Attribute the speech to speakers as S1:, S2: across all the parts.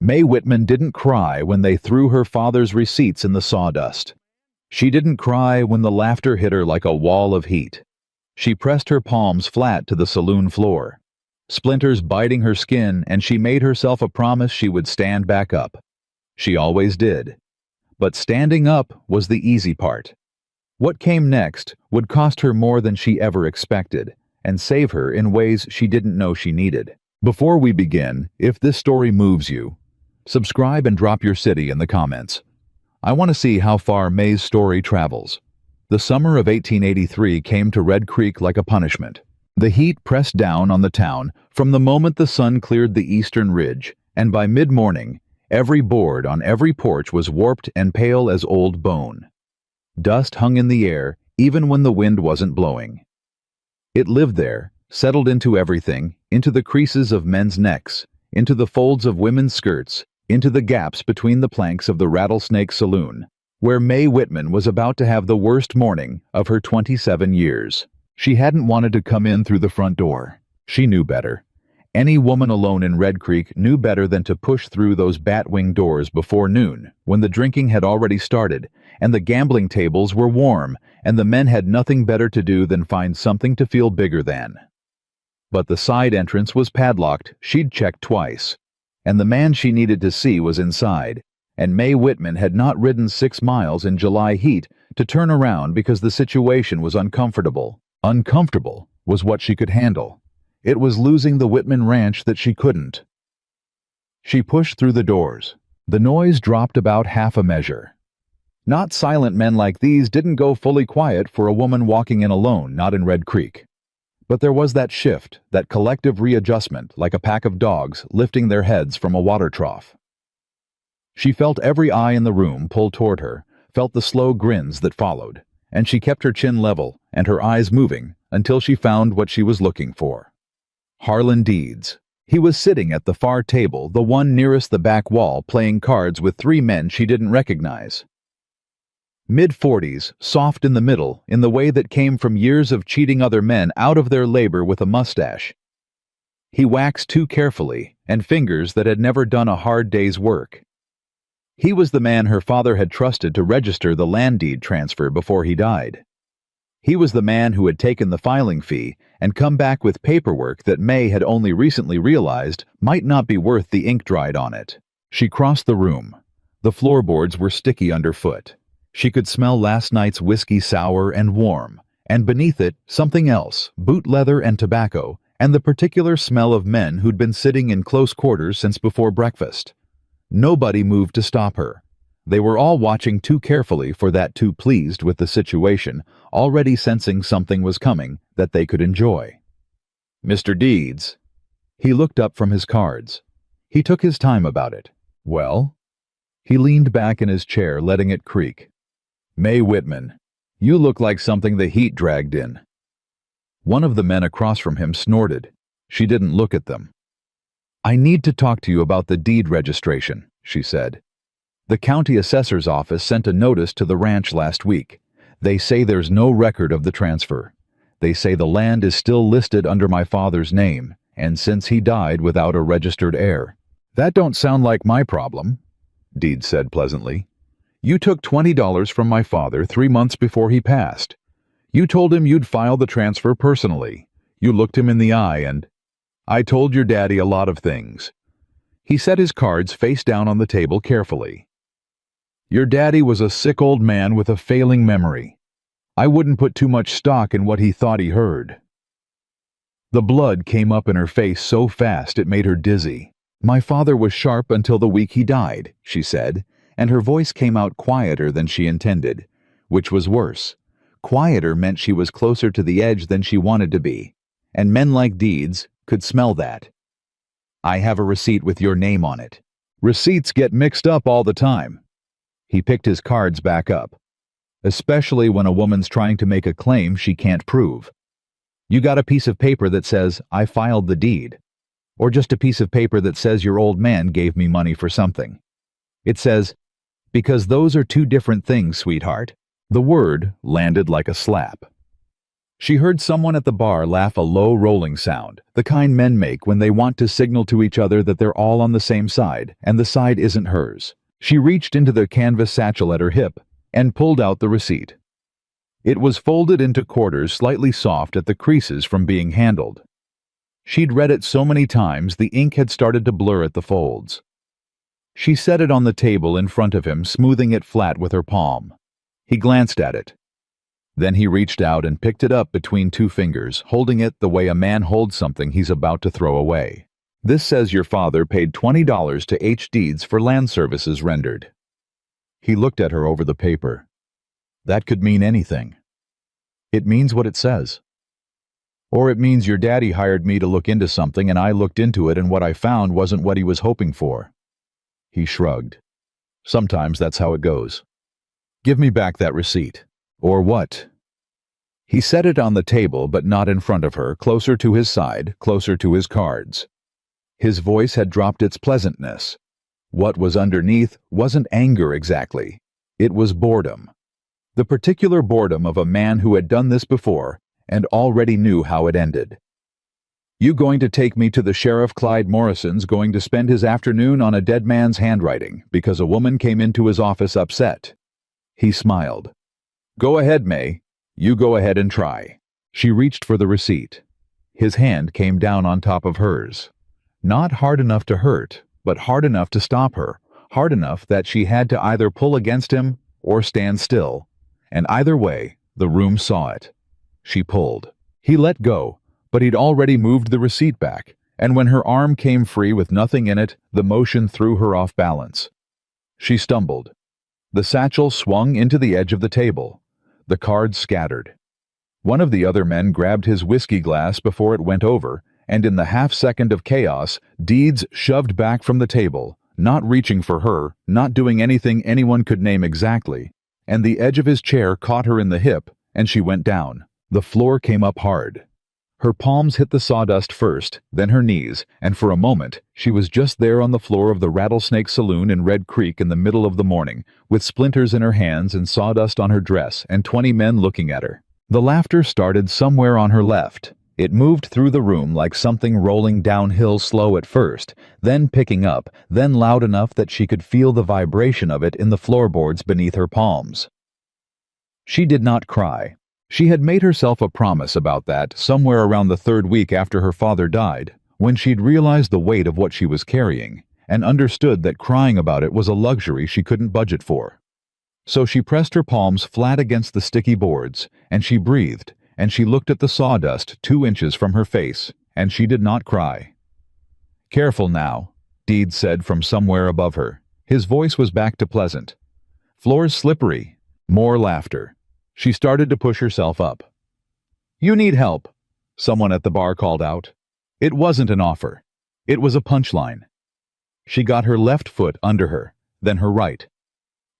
S1: Mae Whitman didn't cry when they threw her father's receipts in the sawdust. She didn't cry when the laughter hit her like a wall of heat. She pressed her palms flat to the saloon floor, splinters biting her skin, and she made herself a promise she would stand back up. She always did. But standing up was the easy part. What came next would cost her more than she ever expected, and save her in ways she didn't know she needed. Before we begin, if this story moves you, subscribe and drop your city in the comments. I want to see how far Mae's story travels. The summer of 1883 came to Red Creek like a punishment. The heat pressed down on the town from the moment the sun cleared the eastern ridge, and by mid-morning, every board on every porch was warped and pale as old bone. Dust hung in the air even when the wind wasn't blowing. It lived there, settled into everything, into the creases of men's necks, into the folds of women's skirts, into the gaps between the planks of the Rattlesnake Saloon, where Mae Whitman was about to have the worst morning of her 27 years. She hadn't wanted to come in through the front door. She knew better. Any woman alone in Red Creek knew better than to push through those bat-wing doors before noon, when the drinking had already started, and the gambling tables were warm, and the men had nothing better to do than find something to feel bigger than. But the side entrance was padlocked. She'd checked twice, and the man she needed to see was inside, and Mae Whitman had not ridden 6 miles in July heat to turn around because the situation was uncomfortable. Uncomfortable was what she could handle. It was losing the Whitman ranch that she couldn't. She pushed through the doors. The noise dropped about half a measure. Not silent men like these didn't go fully quiet for a woman walking in alone, not in Red Creek. But there was that shift, that collective readjustment, like a pack of dogs lifting their heads from a water trough. She felt every eye in the room pull toward her, felt the slow grins that followed, and she kept her chin level and her eyes moving until she found what she was looking for. Harlan Deeds. He was sitting at the far table, the one nearest the back wall, playing cards with 3 men she didn't recognize. Mid-40s, soft in the middle, in the way that came from years of cheating other men out of their labor with a mustache. He waxed too carefully, and fingers that had never done a hard day's work. He was the man her father had trusted to register the land deed transfer before he died. He was the man who had taken the filing fee and come back with paperwork that Mae had only recently realized might not be worth the ink dried on it. She crossed the room. The floorboards were sticky underfoot. She could smell last night's whiskey sour and warm, and beneath it something else, boot leather and tobacco, and the particular smell of men who'd been sitting in close quarters since before breakfast. Nobody moved to stop her. They were all watching too carefully for that, too pleased with the situation, already sensing something was coming that they could enjoy. Mr. Deeds. He looked up from his cards. He took his time about it. Well? He leaned back in his chair, letting it creak. Mae Whitman, you look like something the heat dragged in. One of the men across from him snorted. She didn't look at them. I need to talk to you about the deed registration, she said. The county assessor's office sent a notice to the ranch last week. They say there's no record of the transfer. They say the land is still listed under my father's name, and since he died without a registered heir. That don't sound like my problem, Deeds said pleasantly. You took $20 from my father 3 months before he passed. You told him you'd file the transfer personally. You looked him in the eye and... I told your daddy a lot of things. He set his cards face down on the table carefully. Your daddy was a sick old man with a failing memory. I wouldn't put too much stock in what he thought he heard. The blood came up in her face so fast it made her dizzy. My father was sharp until the week he died, she said, and her voice came out quieter than she intended, which was worse. Quieter meant she was closer to the edge than she wanted to be, and men like Deeds could smell that. I have a receipt with your name on it. Receipts get mixed up all the time. He picked his cards back up. Especially when a woman's trying to make a claim she can't prove. You got a piece of paper that says, I filed the deed. Or just a piece of paper that says your old man gave me money for something. It says, because those are 2 different things, sweetheart. The word landed like a slap. She heard someone at the bar laugh a low rolling sound, the kind men make when they want to signal to each other that they're all on the same side, and the side isn't hers. She reached into the canvas satchel at her hip and pulled out the receipt. It was folded into quarters slightly soft at the creases from being handled. She'd read it so many times the ink had started to blur at the folds. She set it on the table in front of him, smoothing it flat with her palm. He glanced at it. Then he reached out and picked it up between two fingers, holding it the way a man holds something he's about to throw away. This says your father paid $20 to H. Deeds for land services rendered. He looked at her over the paper. That could mean anything. It means what it says. Or it means your daddy hired me to look into something and I looked into it and what I found wasn't what he was hoping for. He shrugged. Sometimes that's how it goes. Give me back that receipt. Or what? He set it on the table, but not in front of her, closer to his side, closer to his cards. His voice had dropped its pleasantness. What was underneath wasn't anger exactly. It was boredom. The particular boredom of a man who had done this before and already knew how it ended. You going to take me to the Sheriff Clyde Morrison's going to spend his afternoon on a dead man's handwriting because a woman came into his office upset. He smiled. Go ahead, May. You go ahead and try. She reached for the receipt. His hand came down on top of hers. Not hard enough to hurt, but hard enough to stop her, hard enough that she had to either pull against him or stand still. And either way, the room saw it. She pulled. He let go, but he'd already moved the receipt back, and when her arm came free with nothing in it, the motion threw her off balance. She stumbled. The satchel swung into the edge of the table. The cards scattered. One of the other men grabbed his whiskey glass before it went over, and in the half-second of chaos, Deeds shoved back from the table, not reaching for her, not doing anything anyone could name exactly, and the edge of his chair caught her in the hip, and she went down. The floor came up hard. Her palms hit the sawdust first, then her knees, and for a moment, she was just there on the floor of the Rattlesnake Saloon in Red Creek in the middle of the morning, with splinters in her hands and sawdust on her dress and 20 men looking at her. The laughter started somewhere on her left. It moved through the room like something rolling downhill slow at first, then picking up, then loud enough that she could feel the vibration of it in the floorboards beneath her palms. She did not cry. She had made herself a promise about that somewhere around the 3rd week after her father died, when she'd realized the weight of what she was carrying, and understood that crying about it was a luxury she couldn't budget for. So she pressed her palms flat against the sticky boards, and she breathed, and she looked at the sawdust 2 inches from her face, and she did not cry. Careful now, Deeds said from somewhere above her. His voice was back to pleasant. Floor's slippery. More laughter. She started to push herself up. You need help, someone at the bar called out. It wasn't an offer. It was a punchline. She got her left foot under her, then her right.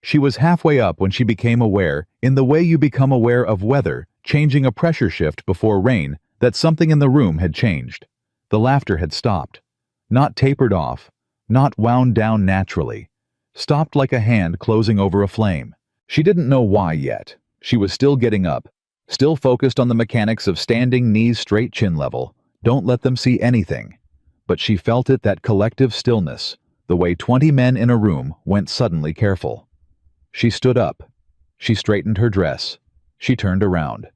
S1: She was halfway up when she became aware, in the way you become aware of weather, changing a pressure shift before rain, that something in the room had changed. The laughter had stopped. Not tapered off, not wound down naturally. Stopped like a hand closing over a flame. She didn't know why yet. She was still getting up, still focused on the mechanics of standing knees straight chin level. Don't let them see anything. But she felt it, that collective stillness, the way 20 men in a room went suddenly careful. She stood up. She straightened her dress. She turned around.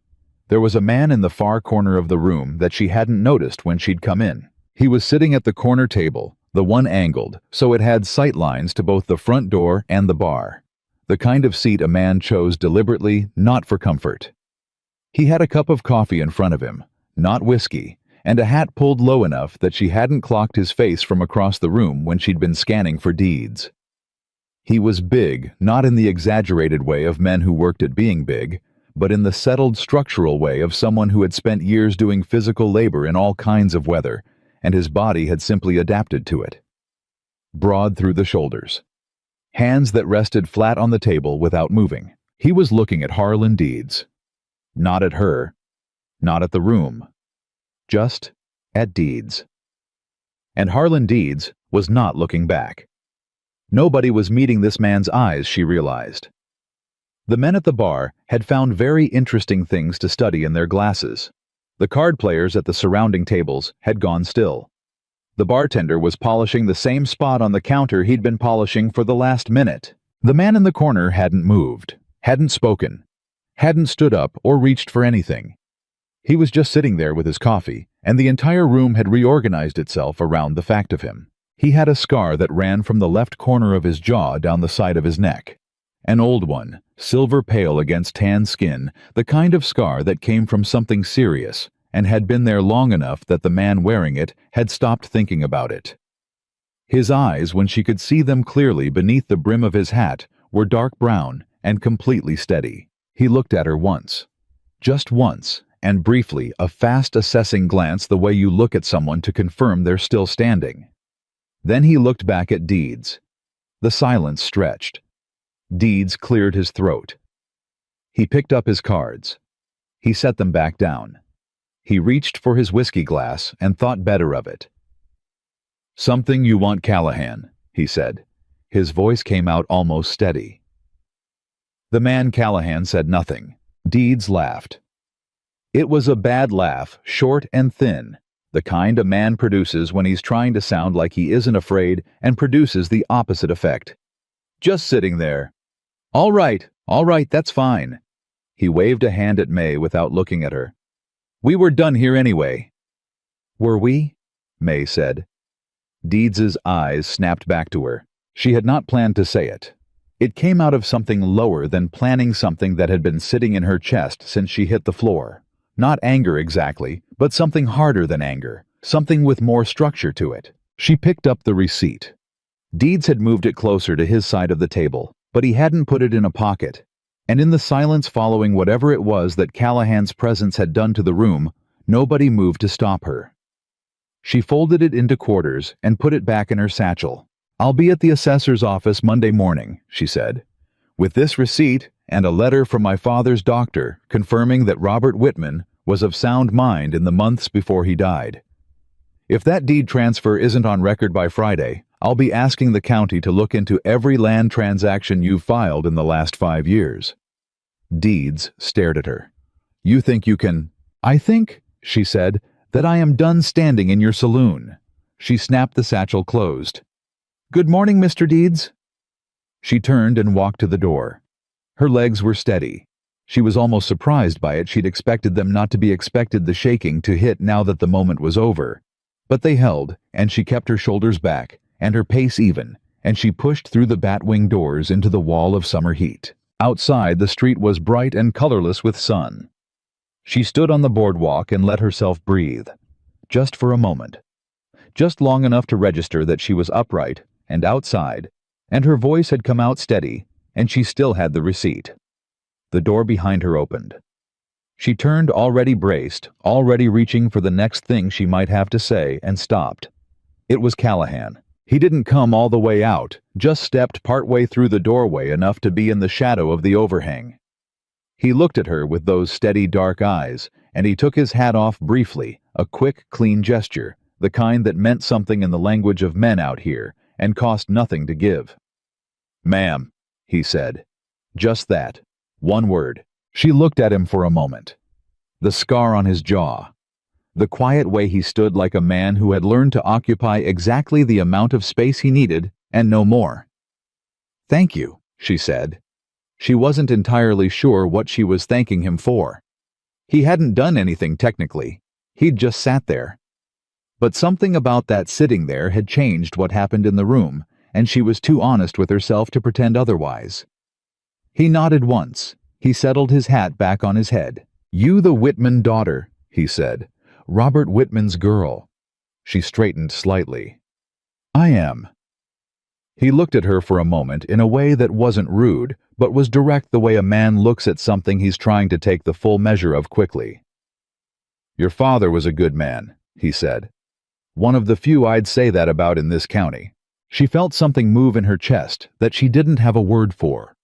S1: There was a man in the far corner of the room that she hadn't noticed when she'd come in. He was sitting at the corner table, the one angled, so it had sight lines to both the front door and the bar. The kind of seat a man chose deliberately, not for comfort. He had a cup of coffee in front of him, not whiskey, and a hat pulled low enough that she hadn't clocked his face from across the room when she'd been scanning for Deeds. He was big, not in the exaggerated way of men who worked at being big, but in the settled structural way of someone who had spent years doing physical labor in all kinds of weather, and his body had simply adapted to it. Broad through the shoulders. Hands that rested flat on the table without moving. He was looking at Harlan Deeds. Not at her. Not at the room. Just at Deeds. And Harlan Deeds was not looking back. Nobody was meeting this man's eyes, she realized. The men at the bar had found very interesting things to study in their glasses. The card players at the surrounding tables had gone still. The bartender was polishing the same spot on the counter he'd been polishing for the last minute. The man in the corner hadn't moved, hadn't spoken, hadn't stood up or reached for anything. He was just sitting there with his coffee, and the entire room had reorganized itself around the fact of him. He had a scar that ran from the left corner of his jaw down the side of his neck. An old one, silver pale against tan skin, the kind of scar that came from something serious and had been there long enough that the man wearing it had stopped thinking about it. His eyes, when she could see them clearly beneath the brim of his hat, were dark brown and completely steady. He looked at her once. Just once, and briefly, a fast assessing glance the way you look at someone to confirm they're still standing. Then he looked back at Deeds. The silence stretched. Deeds cleared his throat. He picked up his cards. He set them back down. He reached for his whiskey glass and thought better of it. "Something you want, Callahan," he said. His voice came out almost steady. The man Callahan said nothing. Deeds laughed. It was a bad laugh, short and thin, the kind a man produces when he's trying to sound like he isn't afraid and produces the opposite effect. "Just sitting there." All right, that's fine." He waved a hand at May without looking at her. "We were done here anyway." "Were we?" May said. Deeds's eyes snapped back to her. She had not planned to say it. It came out of something lower than planning, something that had been sitting in her chest since she hit the floor. Not anger exactly, but something harder than anger, something with more structure to it. She picked up the receipt. Deeds had moved it closer to his side of the table, but he hadn't put it in a pocket. And in the silence following whatever it was that Callahan's presence had done to the room, nobody moved to stop her. She folded it into quarters and put it back in her satchel. "I'll be at the assessor's office Monday morning," she said, "with this receipt and a letter from my father's doctor confirming that Robert Whitman was of sound mind in the months before he died. If that deed transfer isn't on record by Friday, I'll be asking the county to look into every land transaction you've filed in the last 5 years." Deeds stared at her. "You think you can—" "I think," she said, "that I am done standing in your saloon." She snapped the satchel closed. "Good morning, Mr. Deeds." She turned and walked to the door. Her legs were steady. She was almost surprised by it. She'd expected them not to be expected the shaking to hit now that the moment was over. But they held, and she kept her shoulders back, and her pace even, and she pushed through the batwing doors into the wall of summer heat. Outside, the street was bright and colorless with sun. She stood on the boardwalk and let herself breathe. Just for a moment. Just long enough to register that she was upright and outside, and her voice had come out steady, and she still had the receipt. The door behind her opened. She turned, already braced, already reaching for the next thing she might have to say, and stopped. It was Callahan. He didn't come all the way out, just stepped partway through the doorway enough to be in the shadow of the overhang. He looked at her with those steady dark eyes, and he took his hat off briefly, a quick, clean gesture, the kind that meant something in the language of men out here, and cost nothing to give. "Ma'am," he said. Just that. One word. She looked at him for a moment. The scar on his jaw. The quiet way he stood, like a man who had learned to occupy exactly the amount of space he needed, and no more. "Thank you," she said. She wasn't entirely sure what she was thanking him for. He hadn't done anything technically. He'd just sat there. But something about that sitting there had changed what happened in the room, and she was too honest with herself to pretend otherwise. He nodded once. He settled his hat back on his head. "You the Whitman daughter," he said. "Robert Whitman's girl." She straightened slightly. "I am." He looked at her for a moment in a way that wasn't rude, but was direct, the way a man looks at something he's trying to take the full measure of quickly. "Your father was a good man," he said. "One of the few I'd say that about in this county." She felt something move in her chest that she didn't have a word for.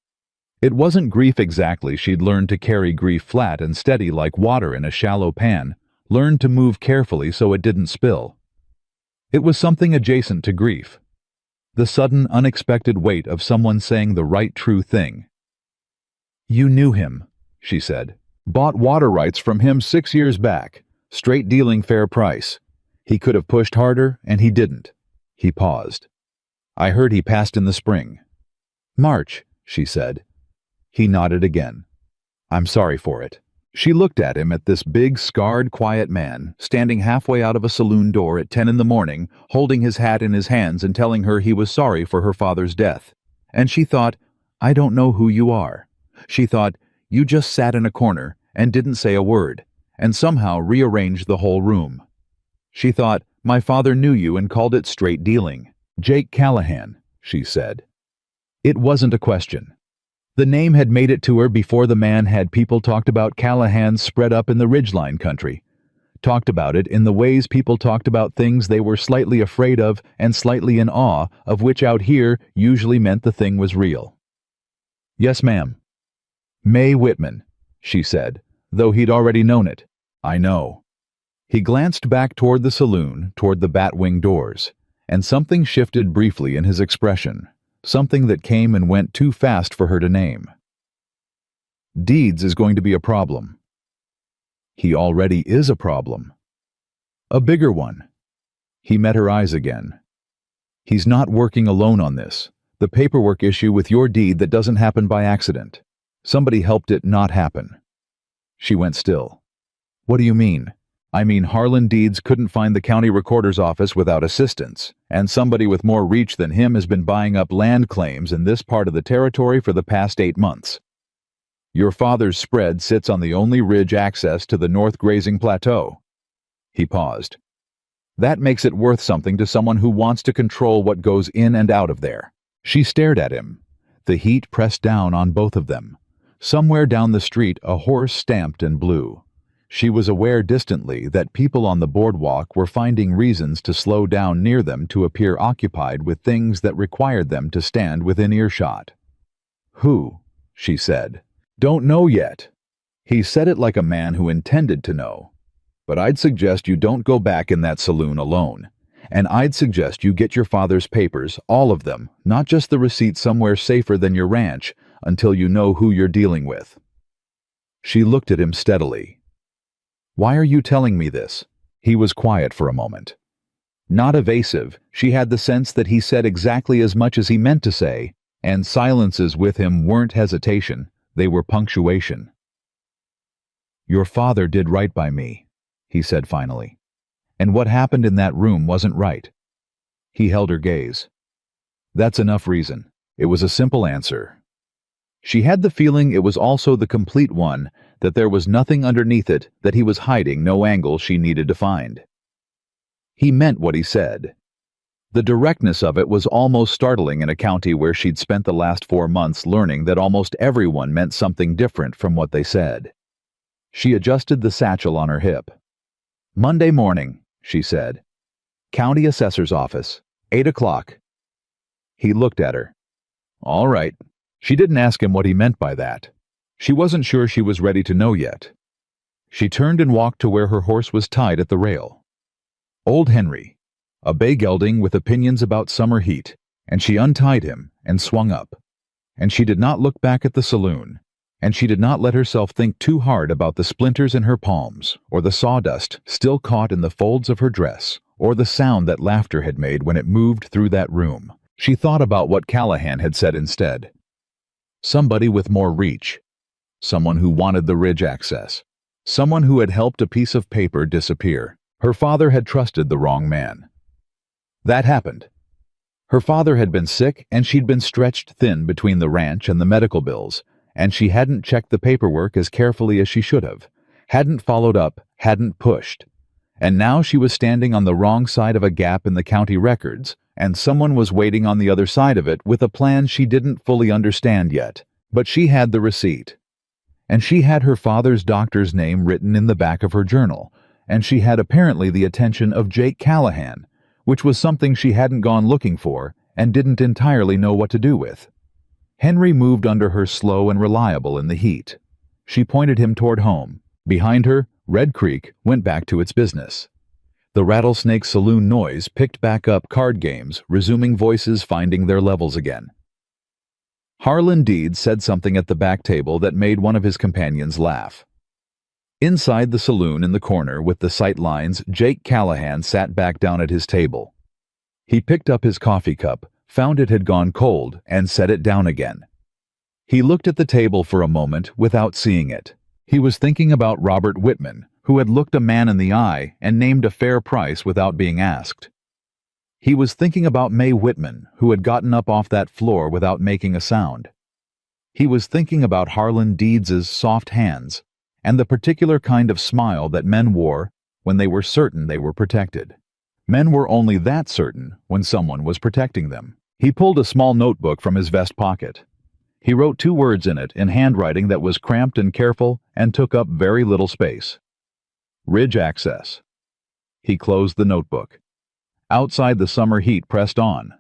S1: It wasn't grief exactly. She'd learned to carry grief flat and steady like water in a shallow pan, learned to move carefully so it didn't spill. It was something adjacent to grief. The sudden, unexpected weight of someone saying the right, true thing. You knew him, she said. Bought water rights from him 6 years back. Straight dealing, fair price. He could have pushed harder, and he didn't. He paused. I heard he passed in the spring. March, she said. He nodded again. I'm sorry for it. She looked at him, at this big, scarred, quiet man, standing halfway out of a saloon door at 10 in the morning, holding his hat in his hands and telling her he was sorry for her father's death. And she thought, I don't know who you are. She thought, you just sat in a corner and didn't say a word, and somehow rearranged the whole room. She thought, my father knew you and called it straight dealing. Jake Callahan, she said. It wasn't a question. The name had made it to her before the man had. People talked about Callahans spread up in the Ridgeline country. Talked about it in the ways people talked about things they were slightly afraid of and slightly in awe of, which out here usually meant the thing was real. Yes, ma'am. May Whitman, she said, though he'd already known it. I know. He glanced back toward the saloon, toward the bat-wing doors, and something shifted briefly in his expression. Something that came and went too fast for her to name. Deeds is going to be a problem. He already is a problem. A bigger one. He met her eyes again. He's not working alone on this. The paperwork issue with your deed that doesn't happen by accident. Somebody helped it not happen. She went still. What do you mean? I mean, Harlan Deeds couldn't find the county recorder's office without assistance, and somebody with more reach than him has been buying up land claims in this part of the territory for the past 8 months. Your father's spread sits on the only ridge access to the North Grazing Plateau. He paused. That makes it worth something to someone who wants to control what goes in and out of there. She stared at him. The heat pressed down on both of them. Somewhere down the street, a horse stamped and blew. She was aware distantly that people on the boardwalk were finding reasons to slow down near them to appear occupied with things that required them to stand within earshot. Who? She said. Don't know yet. He said it like a man who intended to know. But I'd suggest you don't go back in that saloon alone. And I'd suggest you get your father's papers, all of them, not just the receipt, somewhere safer than your ranch, until you know who you're dealing with. She looked at him steadily. Why are you telling me this? He was quiet for a moment. Not evasive, she had the sense that he said exactly as much as he meant to say, and silences with him weren't hesitation, they were punctuation. Your father did right by me, he said finally. And what happened in that room wasn't right. He held her gaze. That's enough reason. It was a simple answer. She had the feeling it was also the complete one, that there was nothing underneath it, that he was hiding, no angle she needed to find. He meant what he said. The directness of it was almost startling in a county where she'd spent the last 4 months learning that almost everyone meant something different from what they said. She adjusted the satchel on her hip. Monday morning, she said. County Assessor's Office, 8 o'clock. He looked at her. All right. She didn't ask him what he meant by that. She wasn't sure she was ready to know yet. She turned and walked to where her horse was tied at the rail. Old Henry, a bay gelding with opinions about summer heat, and she untied him and swung up. And she did not look back at the saloon, and she did not let herself think too hard about the splinters in her palms, or the sawdust still caught in the folds of her dress, or the sound that laughter had made when it moved through that room. She thought about what Callahan had said instead. Somebody with more reach. Someone who wanted the ridge access. Someone who had helped a piece of paper disappear. Her father had trusted the wrong man. That happened. Her father had been sick, and she'd been stretched thin between the ranch and the medical bills, and she hadn't checked the paperwork as carefully as she should have, hadn't followed up, hadn't pushed. And now she was standing on the wrong side of a gap in the county records, and someone was waiting on the other side of it with a plan she didn't fully understand yet. But she had the receipt. And she had her father's doctor's name written in the back of her journal, and she had apparently the attention of Jake Callahan, which was something she hadn't gone looking for and didn't entirely know what to do with. Henry moved under her, slow and reliable in the heat. She pointed him toward home. Behind her, Red Creek went back to its business. The Rattlesnake Saloon noise picked back up, card games, resuming, voices finding their levels again. Harlan Deeds said something at the back table that made one of his companions laugh. Inside the saloon in the corner with the sight lines, Jake Callahan sat back down at his table. He picked up his coffee cup, found it had gone cold, and set it down again. He looked at the table for a moment without seeing it. He was thinking about Robert Whitman, who had looked a man in the eye and named a fair price without being asked. He was thinking about Mae Whitman, who had gotten up off that floor without making a sound. He was thinking about Harlan Deeds's soft hands and the particular kind of smile that men wore when they were certain they were protected. Men were only that certain when someone was protecting them. He pulled a small notebook from his vest pocket. He wrote 2 words in it in handwriting that was cramped and careful and took up very little space. Ridge access. He closed the notebook. Outside, the summer heat pressed on.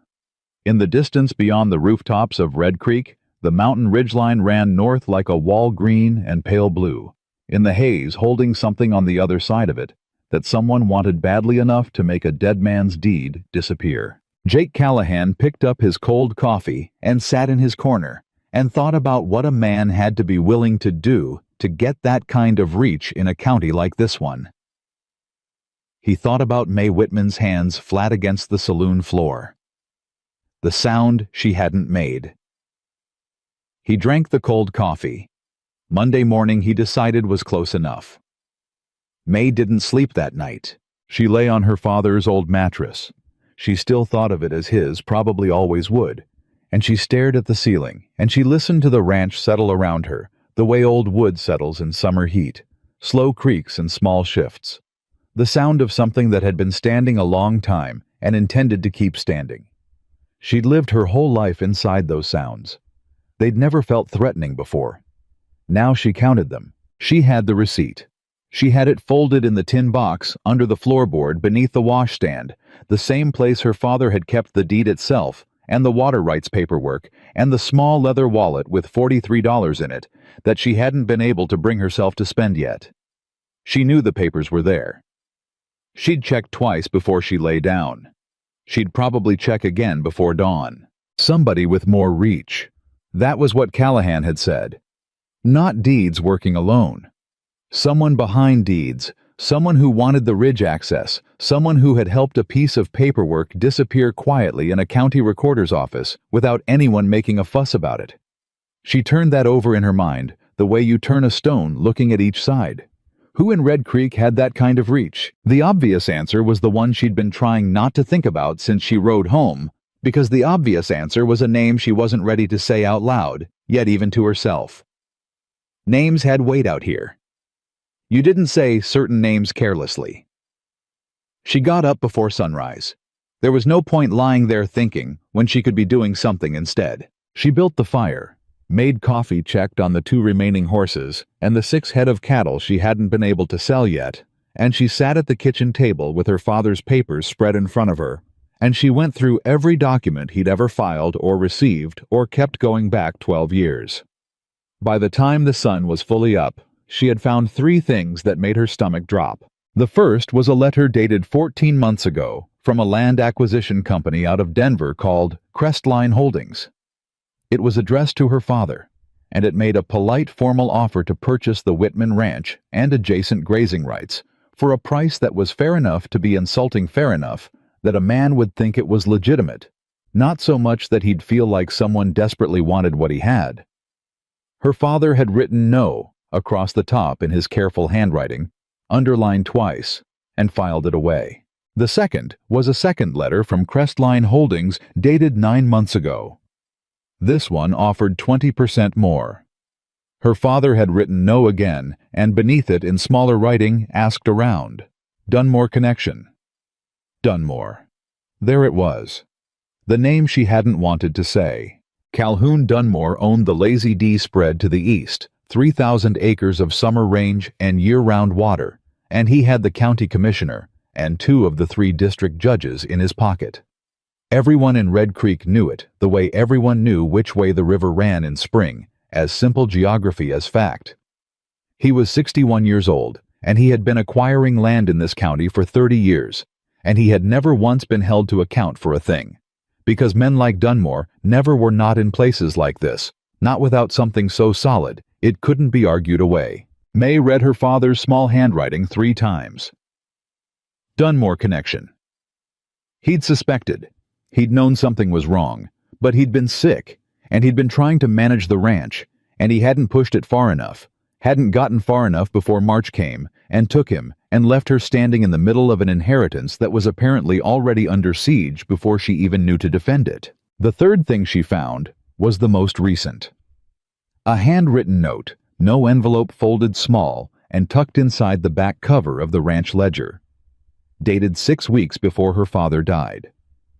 S1: In the distance beyond the rooftops of Red Creek, the mountain ridgeline ran north like a wall green and pale blue, in the haze holding something on the other side of it that someone wanted badly enough to make a dead man's deed disappear. Jake Callahan picked up his cold coffee and sat in his corner and thought about what a man had to be willing to do to get that kind of reach in a county like this one. He thought about Mae Whitman's hands flat against the saloon floor. The sound she hadn't made. He drank the cold coffee. Monday morning he decided was close enough. Mae didn't sleep that night. She lay on her father's old mattress. She still thought of it as his, probably always would. And she stared at the ceiling, and she listened to the ranch settle around her, the way old wood settles in summer heat, slow creaks and small shifts. The sound of something that had been standing a long time and intended to keep standing. She'd lived her whole life inside those sounds. They'd never felt threatening before. Now she counted them. She had the receipt. She had it folded in the tin box under the floorboard beneath the washstand, the same place her father had kept the deed itself and the water rights paperwork and the small leather wallet with $43 in it that she hadn't been able to bring herself to spend yet. She knew the papers were there. She'd checked twice before she lay down. She'd probably check again before dawn. Somebody with more reach. That was what Callahan had said. Not Deeds working alone. Someone behind Deeds, someone who wanted the ridge access, someone who had helped a piece of paperwork disappear quietly in a county recorder's office without anyone making a fuss about it. She turned that over in her mind, the way you turn a stone looking at each side. Who in Red Creek had that kind of reach? The obvious answer was the one she'd been trying not to think about since she rode home, because the obvious answer was a name she wasn't ready to say out loud, yet even to herself. Names had weight out here. You didn't say certain names carelessly. She got up before sunrise. There was no point lying there thinking when she could be doing something instead. She built the fire, made coffee, checked on the 2 remaining horses and the 6 head of cattle she hadn't been able to sell yet, and she sat at the kitchen table with her father's papers spread in front of her, and she went through every document he'd ever filed or received or kept going back 12 years. By the time the sun was fully up, she had found 3 things that made her stomach drop. The first was a letter dated 14 months ago from a land acquisition company out of Denver called Crestline Holdings. It was addressed to her father, and it made a polite formal offer to purchase the Whitman Ranch and adjacent grazing rights for a price that was fair enough to be insulting, fair enough that a man would think it was legitimate, not so much that he'd feel like someone desperately wanted what he had. Her father had written no across the top in his careful handwriting, underlined twice, and filed it away. The second was a second letter from Crestline Holdings dated 9 months ago. This one offered 20% more. Her father had written no again, and beneath it in smaller writing asked around. Dunmore connection. Dunmore. There it was. The name she hadn't wanted to say. Calhoun Dunmore owned the Lazy D spread to the east, 3,000 acres of summer range and year-round water, and he had the county commissioner and 2 of the 3 district judges in his pocket. Everyone in Red Creek knew it, the way everyone knew which way the river ran in spring, as simple geography as fact. He was 61 years old, and he had been acquiring land in this county for 30 years, and he had never once been held to account for a thing. because men like Dunmore never were not in places like this, not without something so solid it couldn't be argued away. May read her father's small handwriting 3 times. Dunmore connection. He'd suspected. He'd known something was wrong, but he'd been sick, and he'd been trying to manage the ranch, and he hadn't pushed it far enough, hadn't gotten far enough before March came and took him and left her standing in the middle of an inheritance that was apparently already under siege before she even knew to defend it. The third thing she found was the most recent. A handwritten note, no envelope, folded small and tucked inside the back cover of the ranch ledger. Dated 6 weeks before her father died.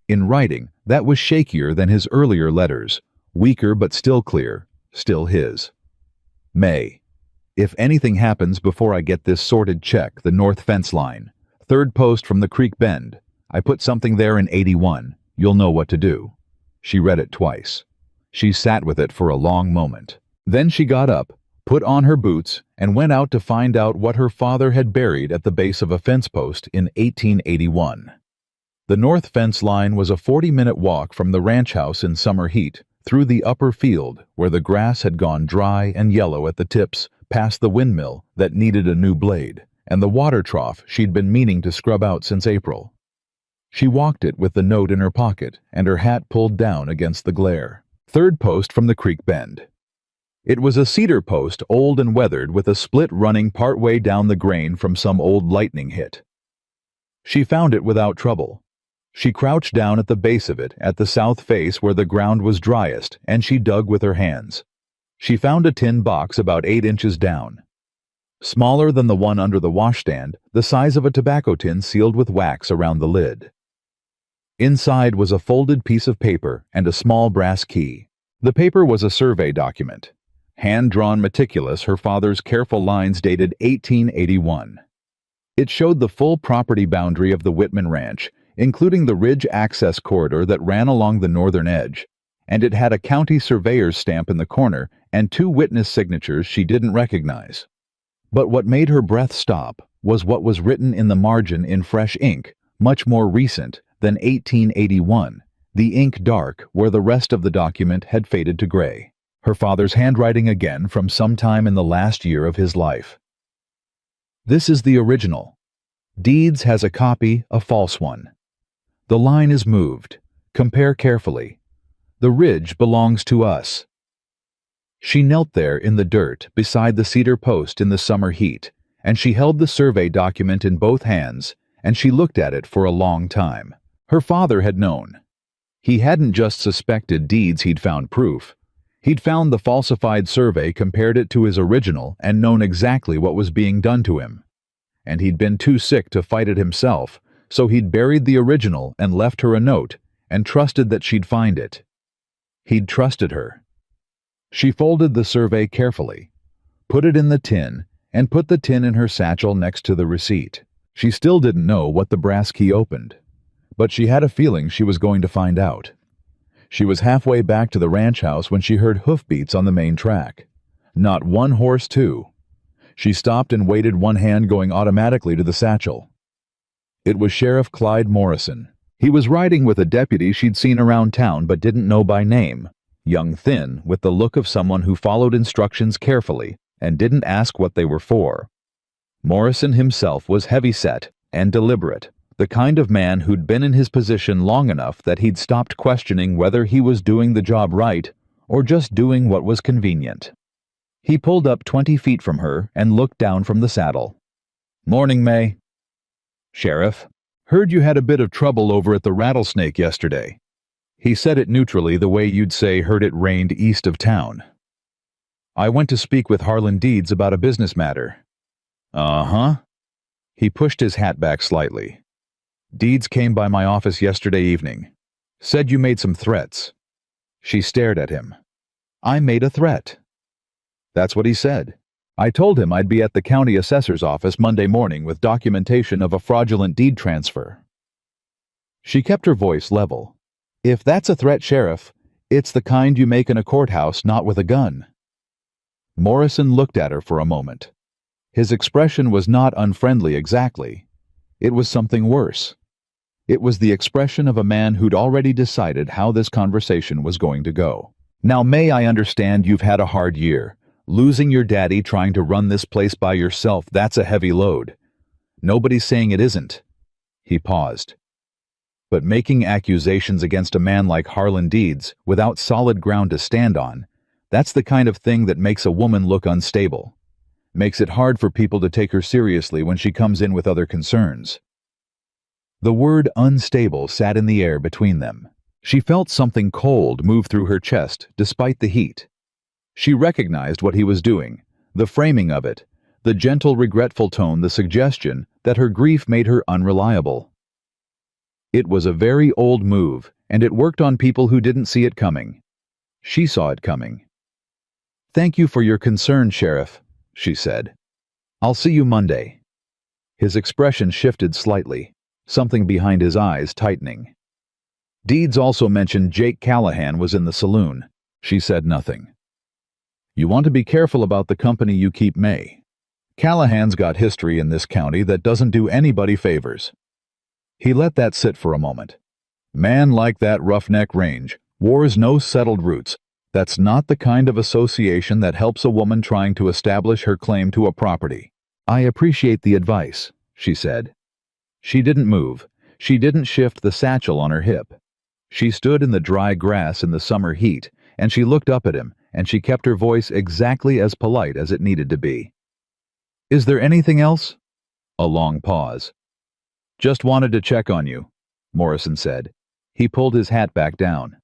S1: In writing, that was shakier than his earlier letters, weaker but still clear, still his. May. If anything happens before I get this sorted, check the north fence line. 3rd post from the creek bend. I put something there in 81. You'll know what to do. She read it twice. She sat with it for a long moment. Then she got up, put on her boots, and went out to find out what her father had buried at the base of a fence post in 1881. The north fence line was a 40-minute walk from the ranch house in summer heat, through the upper field where the grass had gone dry and yellow at the tips, past the windmill that needed a new blade, and the water trough she'd been meaning to scrub out since April. She walked it with the note in her pocket and her hat pulled down against the glare. 3rd post from the creek bend. It was a cedar post, old and weathered, with a split running partway down the grain from some old lightning hit. She found it without trouble. She crouched down at the base of it, at the south face where the ground was driest, and she dug with her hands. She found a tin box about 8 inches down. Smaller than the one under the washstand, the size of a tobacco tin sealed with wax around the lid. Inside was a folded piece of paper and a small brass key. The paper was a survey document. Hand-drawn meticulous, her father's careful lines dated 1881. It showed the full property boundary of the Whitman Ranch, including the ridge access corridor that ran along the northern edge, and it had a county surveyor's stamp in the corner and 2 witness signatures she didn't recognize. But what made her breath stop was what was written in the margin in fresh ink, much more recent than 1881, the ink dark where the rest of the document had faded to gray. Her father's handwriting again from some time in the last year of his life. This is the original. Deeds has a copy, a false one. The line is moved. Compare carefully. The ridge belongs to us. She knelt there in the dirt beside the cedar post in the summer heat, and she held the survey document in both hands, and she looked at it for a long time. Her father had known. He hadn't just suspected Deeds, he'd found proof. He'd found the falsified survey, compared it to his original, and known exactly what was being done to him. And he'd been too sick to fight it himself, so he'd buried the original and left her a note, and trusted that she'd find it. He'd trusted her. She folded the survey carefully, put it in the tin, and put the tin in her satchel next to the receipt. She still didn't know what the brass key opened, but she had a feeling she was going to find out. She was halfway back to the ranch house when she heard hoofbeats on the main track. Not one horse, too. She stopped and waited, one hand going automatically to the satchel. It was Sheriff Clyde Morrison. He was riding with a deputy she'd seen around town but didn't know by name, young, thin, with the look of someone who followed instructions carefully and didn't ask what they were for. Morrison himself was heavy-set and deliberate, the kind of man who'd been in his position long enough that he'd stopped questioning whether he was doing the job right or just doing what was convenient. He pulled up 20 feet from her and looked down from the saddle. "Morning, May." "Sheriff, heard you had a bit of trouble over at the Rattlesnake yesterday." He said it neutrally, the way you'd say heard it rained east of town. "I went to speak with Harlan Deeds about a business matter." "Uh-huh." He pushed his hat back slightly. "Deeds came by my office yesterday evening. Said you made some threats." She stared at him. "I made a threat." "That's what he said. I told him I'd be at the county assessor's office Monday morning with documentation of a fraudulent deed transfer." She kept her voice level. "If that's a threat, Sheriff, it's the kind you make in a courthouse, not with a gun." Morrison looked at her for a moment. His expression was not unfriendly exactly. It was something worse. It was the expression of a man who'd already decided how this conversation was going to go. "Now, May, I understand you've had a hard year. Losing your daddy trying to run this place by yourself, that's a heavy load. Nobody's saying it isn't." He paused. "But making accusations against a man like Harlan Deeds without solid ground to stand on, that's the kind of thing that makes a woman look unstable. Makes it hard for people to take her seriously when she comes in with other concerns." The word unstable sat in the air between them. She felt something cold move through her chest despite the heat. She recognized what he was doing, the framing of it, the gentle, regretful tone, the suggestion that her grief made her unreliable. It was a very old move, and it worked on people who didn't see it coming. She saw it coming. "Thank you for your concern, Sheriff," she said. "I'll see you Monday." His expression shifted slightly, something behind his eyes tightening. "Deeds also mentioned Jake Callahan was in the saloon." She said nothing. "You want to be careful about the company you keep, May. Callahan's got history in this county that doesn't do anybody favors." He let that sit for a moment. "Man like that Roughneck Range wars no settled roots. That's not the kind of association that helps a woman trying to establish her claim to a property." "I appreciate the advice," she said. She didn't move. She didn't shift the satchel on her hip. She stood in the dry grass in the summer heat, and she looked up at him, and she kept her voice exactly as polite as it needed to be. "Is there anything else?" A long pause. "Just wanted to check on you," Morrison said. He pulled his hat back down.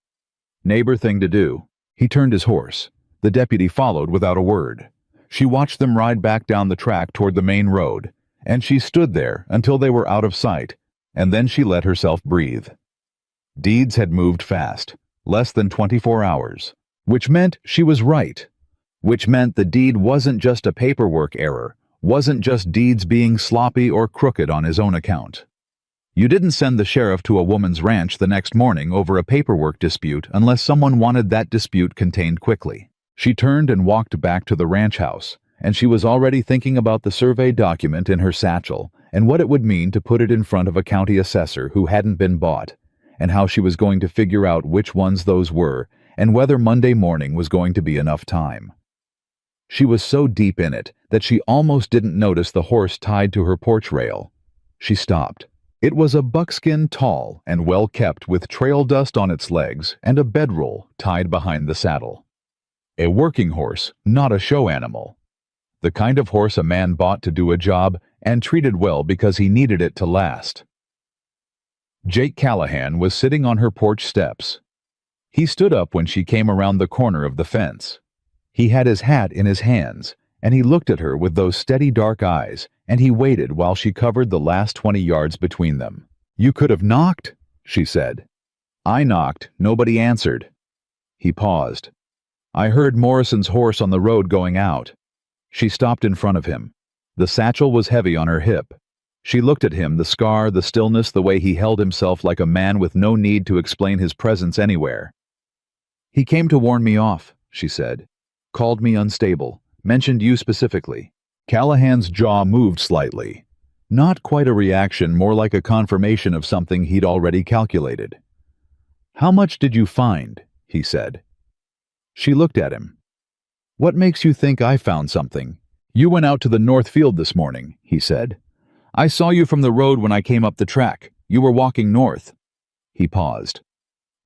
S1: "Neighbor thing to do." He turned his horse. The deputy followed without a word. She watched them ride back down the track toward the main road, and she stood there until they were out of sight, and then she let herself breathe. Deeds had moved fast, less than 24 hours, which meant she was right, which meant the deed wasn't just a paperwork error, wasn't just Deeds being sloppy or crooked on his own account. You didn't send the sheriff to a woman's ranch the next morning over a paperwork dispute unless someone wanted that dispute contained quickly. She turned and walked back to the ranch house, and she was already thinking about the survey document in her satchel and what it would mean to put it in front of a county assessor who hadn't been bought, and how she was going to figure out which ones those were and whether Monday morning was going to be enough time. She was so deep in it that she almost didn't notice the horse tied to her porch rail. She stopped. It was a buckskin, tall and well kept, with trail dust on its legs and a bedroll tied behind the saddle. A working horse, not a show animal. The kind of horse a man bought to do a job and treated well because he needed it to last. Jake Callahan was sitting on her porch steps. He stood up when she came around the corner of the fence. He had his hat in his hands, and he looked at her with those steady dark eyes, and he waited while she covered the last 20 yards between them. "You could have knocked," she said. "I knocked. Nobody answered." He paused. "I heard Morrison's horse on the road going out." She stopped in front of him. The satchel was heavy on her hip. She looked at him, the scar, the stillness, the way he held himself like a man with no need to explain his presence anywhere. "He came to warn me off," she said. "Called me unstable. Mentioned you specifically." Callahan's jaw moved slightly. Not quite a reaction, more like a confirmation of something he'd already calculated. "How much did you find?" he said. She looked at him. "What makes you think I found something?" "You went out to the north field this morning," he said. "I saw you from the road when I came up the track. You were walking north." He paused.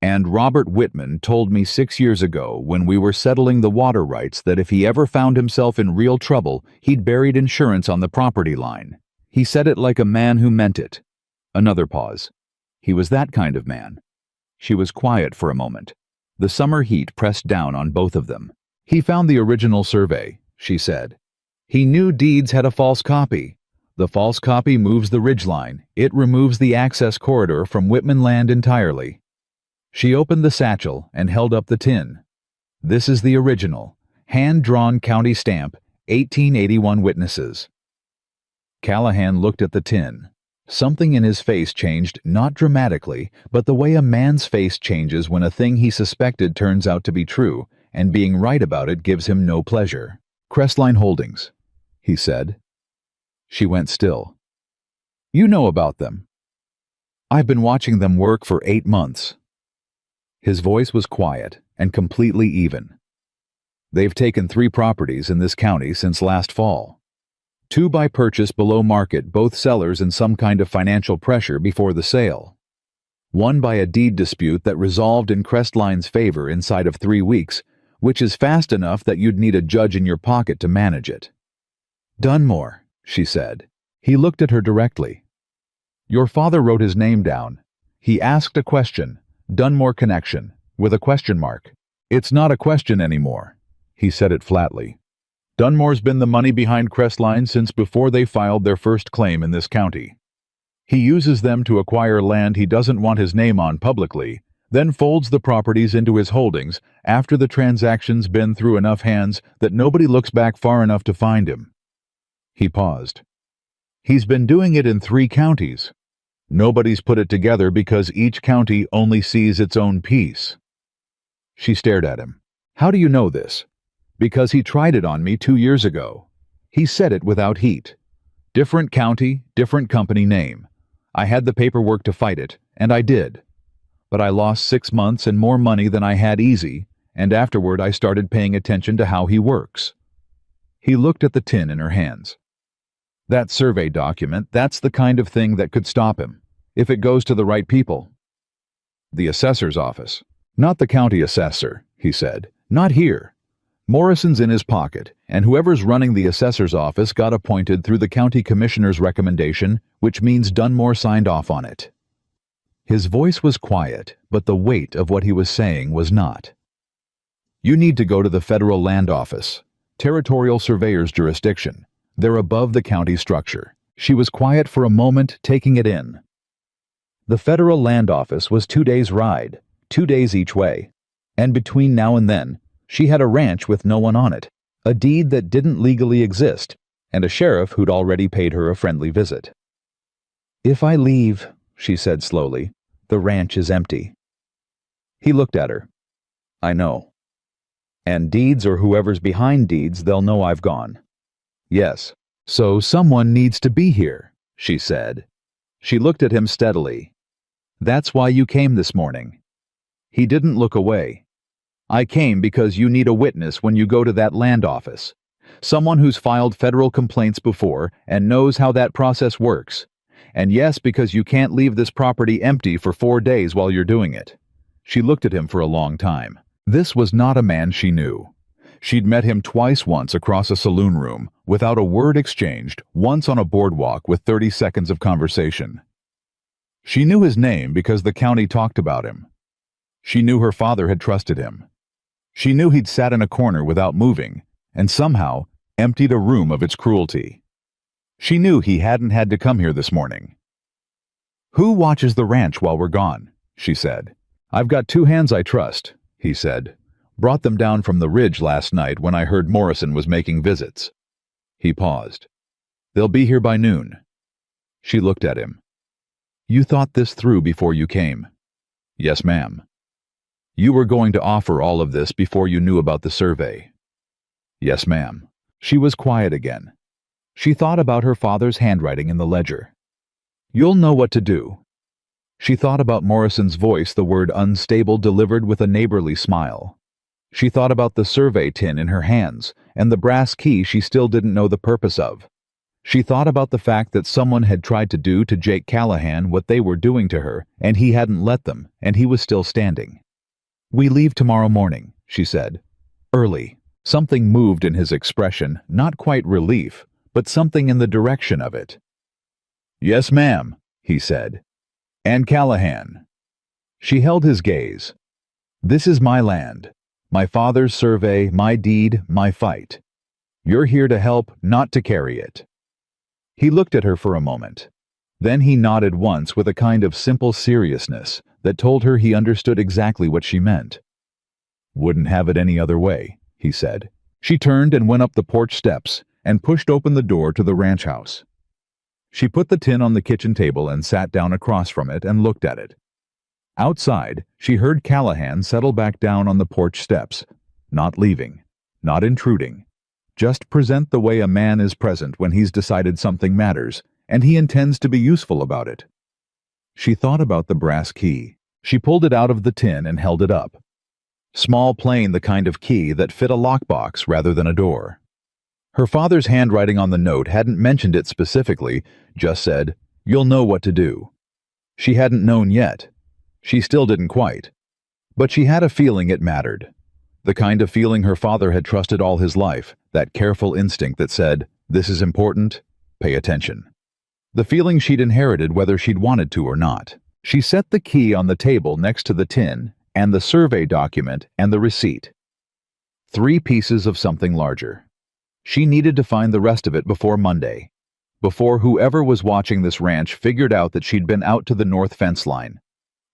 S1: "And Robert Whitman told me 6 years ago, when we were settling the water rights, that if he ever found himself in real trouble, he'd buried insurance on the property line." He said it like a man who meant it. Another pause. He was that kind of man. She was quiet for a moment. The summer heat pressed down on both of them. "He found the original survey," she said. "He knew Deeds had a false copy. The false copy moves the ridgeline. It removes the access corridor from Whitman land entirely." She opened the satchel and held up the tin. "This is the original, hand-drawn county stamp, 1881 witnesses." Callahan looked at the tin. Something in his face changed, not dramatically, but the way a man's face changes when a thing he suspected turns out to be true, and being right about it gives him no pleasure. "Crestline Holdings," he said. She went still. "You know about them." I've been watching them work for 8 months. His voice was quiet and completely even. They've taken 3 properties in this county since last fall. 2 by purchase below market, both sellers in some kind of financial pressure before the sale. 1 by a deed dispute that resolved in Crestline's favor inside of 3 weeks, which is fast enough that you'd need a judge in your pocket to manage it. Dunmore, she said. He looked at her directly. Your father wrote his name down. He asked a question, Dunmore Connection, with a question mark. It's not a question anymore. He said it flatly. Dunmore's been the money behind Crestline since before they filed their first claim in this county. He uses them to acquire land he doesn't want his name on publicly, then folds the properties into his holdings after the transaction's been through enough hands that nobody looks back far enough to find him. He paused. He's been doing it in 3 counties. Nobody's put it together because each county only sees its own piece. She stared at him. How do you know this? Because he tried it on me 2 years ago. He said it without heat. Different county, different company name. I had the paperwork to fight it, and I did. But I lost 6 months and more money than I had easy, and afterward I started paying attention to how he works. He looked at the tin in her hands. That survey document, that's the kind of thing that could stop him, if it goes to the right people. The assessor's office. Not the county assessor, he said. Not here. Morrison's in his pocket, and whoever's running the assessor's office got appointed through the county commissioner's recommendation, which means Dunmore signed off on it. His voice was quiet, but the weight of what he was saying was not. You need to go to the federal land office, territorial surveyor's jurisdiction. They're above the county structure. She was quiet for a moment, taking it in. The federal land office was 2 days' ride, 2 days each way, and between now and then, she had a ranch with no one on it, a deed that didn't legally exist, and a sheriff who'd already paid her a friendly visit. If I leave, she said slowly, the ranch is empty. He looked at her. I know. And deeds or whoever's behind deeds, they'll know I've gone. Yes. So someone needs to be here, she said. She looked at him steadily. That's why you came this morning. He didn't look away. I came because you need a witness when you go to that land office. Someone who's filed federal complaints before and knows how that process works. And yes, because you can't leave this property empty for 4 days while you're doing it. She looked at him for a long time. This was not a man she knew. She'd met him twice, once across a saloon room, without a word exchanged, once on a boardwalk with 30 seconds of conversation. She knew his name because the county talked about him. She knew her father had trusted him. She knew he'd sat in a corner without moving, and somehow emptied a room of its cruelty. She knew he hadn't had to come here this morning. Who watches the ranch while we're gone? She said. I've got 2 hands I trust, he said. Brought them down from the ridge last night when I heard Morrison was making visits. He paused. They'll be here by noon. She looked at him. You thought this through before you came? Yes, ma'am. You were going to offer all of this before you knew about the survey? Yes, ma'am. She was quiet again. She thought about her father's handwriting in the ledger. You'll know what to do. She thought about Morrison's voice, the word unstable delivered with a neighborly smile. She thought about the survey tin in her hands and the brass key she still didn't know the purpose of. She thought about the fact that someone had tried to do to Jake Callahan what they were doing to her, and he hadn't let them, and he was still standing. We leave tomorrow morning, she said. Early. Something moved in his expression, not quite relief, but something in the direction of it. Yes, ma'am, he said. And Callahan. She held his gaze. This is my land. My father's survey, my deed, my fight. You're here to help, not to carry it. He looked at her for a moment. Then he nodded once with a kind of simple seriousness that told her he understood exactly what she meant. Wouldn't have it any other way, he said. She turned and went up the porch steps and pushed open the door to the ranch house. She put the tin on the kitchen table and sat down across from it and looked at it. Outside, she heard Callahan settle back down on the porch steps, not leaving, not intruding. Just present the way a man is present when he's decided something matters, and he intends to be useful about it. She thought about the brass key. She pulled it out of the tin and held it up. Small, plain, the kind of key that fit a lockbox rather than a door. Her father's handwriting on the note hadn't mentioned it specifically, just said, "You'll know what to do." She hadn't known yet. She still didn't quite. But she had a feeling it mattered. The kind of feeling her father had trusted all his life, that careful instinct that said, "This is important, pay attention." The feeling she'd inherited whether she'd wanted to or not. She set the key on the table next to the tin, and the survey document and the receipt. 3 pieces of something larger. She needed to find the rest of it before Monday. Before whoever was watching this ranch figured out that she'd been out to the north fence line.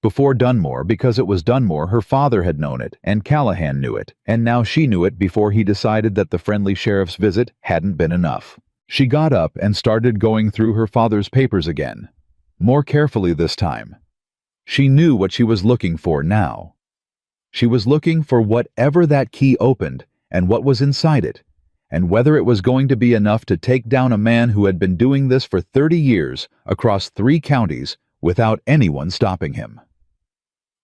S1: Before Dunmore, because it was Dunmore, her father had known it, and Callahan knew it, and now she knew it before he decided that the friendly sheriff's visit hadn't been enough. She got up and started going through her father's papers again. More carefully this time. She knew what she was looking for now. She was looking for whatever that key opened and what was inside it, and whether it was going to be enough to take down a man who had been doing this for 30 years across 3 counties without anyone stopping him.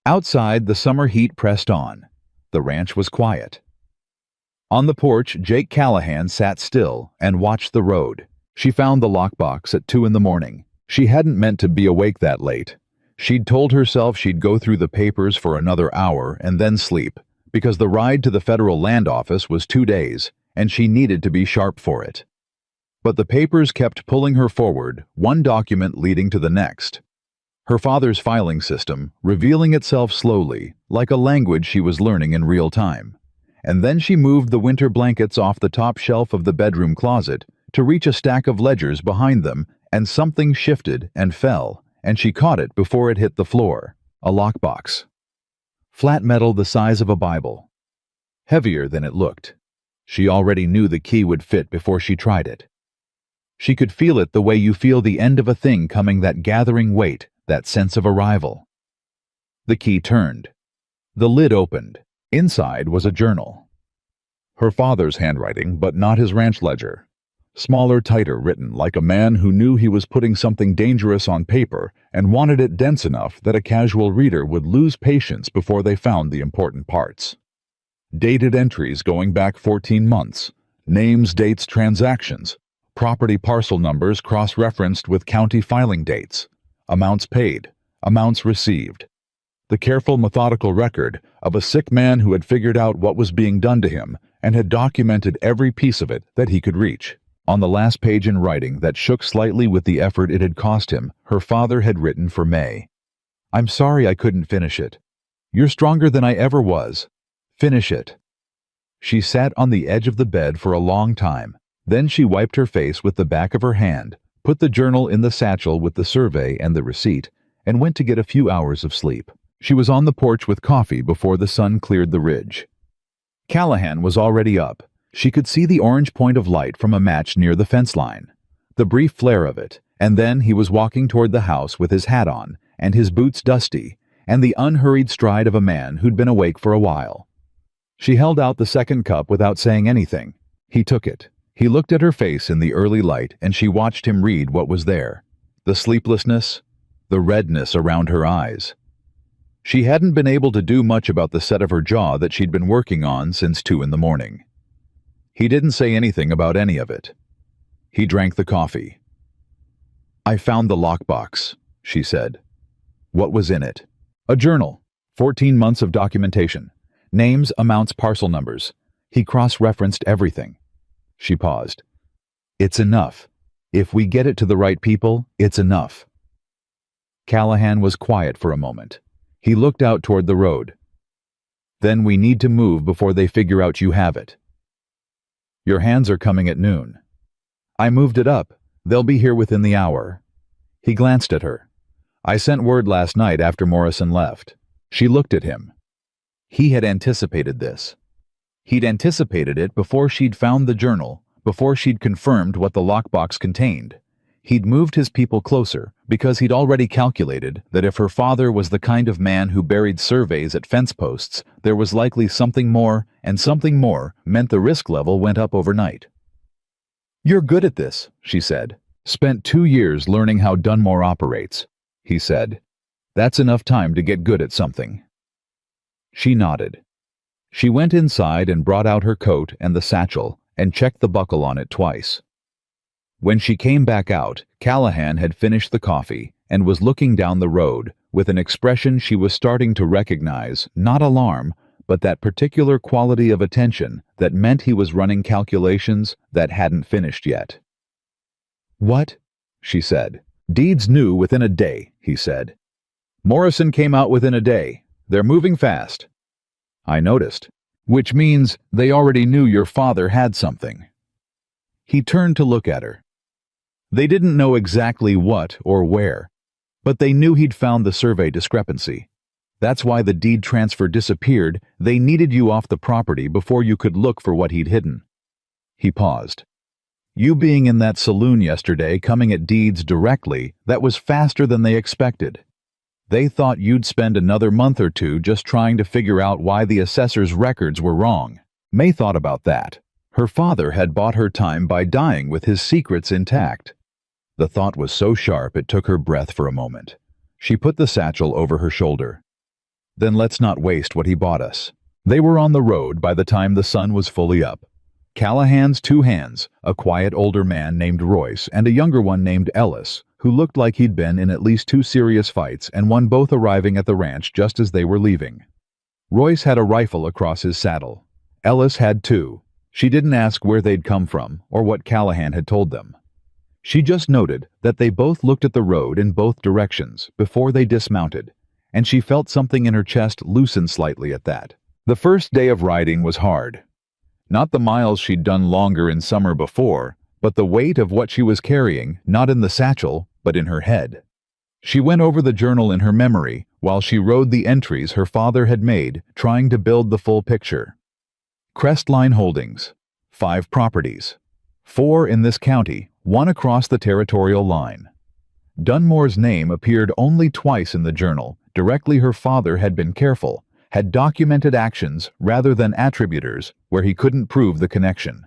S1: Outside, the summer heat pressed on. The ranch was quiet. On the porch, Jake Callahan sat still and watched the road. She found the lockbox at 2 in the morning. She hadn't meant to be awake that late. She'd told herself she'd go through the papers for another hour and then sleep, because the ride to the federal land office was 2 days, and she needed to be sharp for it. But the papers kept pulling her forward, one document leading to the next. Her father's filing system, revealing itself slowly, like a language she was learning in real time. And then she moved the winter blankets off the top shelf of the bedroom closet to reach a stack of ledgers behind them, and something shifted and fell, and she caught it before it hit the floor. A lockbox. Flat metal the size of a Bible. Heavier than it looked. She already knew the key would fit before she tried it. She could feel it the way you feel the end of a thing coming, that gathering weight, that sense of arrival. The key turned. The lid opened. Inside was a journal. Her father's handwriting, but not his ranch ledger. Smaller, tighter, written like a man who knew he was putting something dangerous on paper and wanted it dense enough that a casual reader would lose patience before they found the important parts. Dated entries going back 14 months. Names, dates, transactions. Property parcel numbers cross-referenced with county filing dates. Amounts paid. Amounts received. The careful, methodical record of a sick man who had figured out what was being done to him and had documented every piece of it that he could reach. On the last page, in writing that shook slightly with the effort it had cost him, her father had written for May. "I'm sorry I couldn't finish it. You're stronger than I ever was. Finish it." She sat on the edge of the bed for a long time. Then she wiped her face with the back of her hand, put the journal in the satchel with the survey and the receipt, and went to get a few hours of sleep. She was on the porch with coffee before the sun cleared the ridge. Callahan was already up. She could see the orange point of light from a match near the fence line, the brief flare of it, and then he was walking toward the house with his hat on and his boots dusty, and the unhurried stride of a man who'd been awake for a while. She held out the second cup without saying anything. He took it. He looked at her face in the early light, and she watched him read what was there. The sleeplessness, the redness around her eyes. She hadn't been able to do much about the set of her jaw that she'd been working on since 2 in the morning. He didn't say anything about any of it. He drank the coffee. "I found the lockbox," she said. "What was in it?" "A journal. 14 months of documentation. Names, amounts, parcel numbers." He cross-referenced everything. She paused. "It's enough. If we get it to the right people, it's enough." Callahan was quiet for a moment. He looked out toward the road. "Then we need to move before they figure out you have it. Your hands are coming at noon. I moved it up. They'll be here within the hour." He glanced at her. "I sent word last night after Morrison left." She looked at him. He had anticipated this. He'd anticipated it before she'd found the journal, before she'd confirmed what the lockbox contained. He'd moved his people closer because he'd already calculated that if her father was the kind of man who buried surveys at fence posts, there was likely something more, and something more meant the risk level went up overnight. "You're good at this," she said. "Spent 2 years learning how Dunmore operates," he said. That's enough time to get good at something." She nodded. She went inside and brought out her coat and the satchel and checked the buckle on it twice. When she came back out, Callahan had finished the coffee and was looking down the road with an expression she was starting to recognize, not alarm, but that particular quality of attention that meant he was running calculations that hadn't finished yet. "What?" she said. "Deeds knew within a day," he said. "Morrison came out within a day. They're moving fast." "I noticed. Which means they already knew your father had something." He turned to look at her. They didn't know exactly what or where, but they knew he'd found the survey discrepancy. That's why the deed transfer disappeared. They needed you off the property before you could look for what he'd hidden. He paused. "You being in that saloon yesterday, coming at deeds directly, that was faster than they expected. They thought you'd spend another month or two just trying to figure out why the assessor's records were wrong." May thought about that. Her father had bought her time by dying with his secrets intact. The thought was so sharp it took her breath for a moment. She put the satchel over her shoulder. "Then let's not waste what he bought us." They were on the road by the time the sun was fully up. Callahan's two hands, a quiet older man named Royce and a younger one named Ellis, who looked like he'd been in at least 2 serious fights and one both arriving at the ranch just as they were leaving. Royce had a rifle across his saddle. Ellis had 2. She didn't ask where they'd come from or what Callahan had told them. She just noted that they both looked at the road in both directions before they dismounted, and she felt something in her chest loosen slightly at that. The first day of riding was hard. Not the miles she'd done longer in summer before, but the weight of what she was carrying, not in the satchel, but in her head. She went over the journal in her memory while she rode the entries her father had made, trying to build the full picture. Crestline Holdings, 5 properties, 4 in this county, 1 across the territorial line. Dunmore's name appeared only twice in the journal. Directly her father had been careful, had documented actions rather than attributors where he couldn't prove the connection.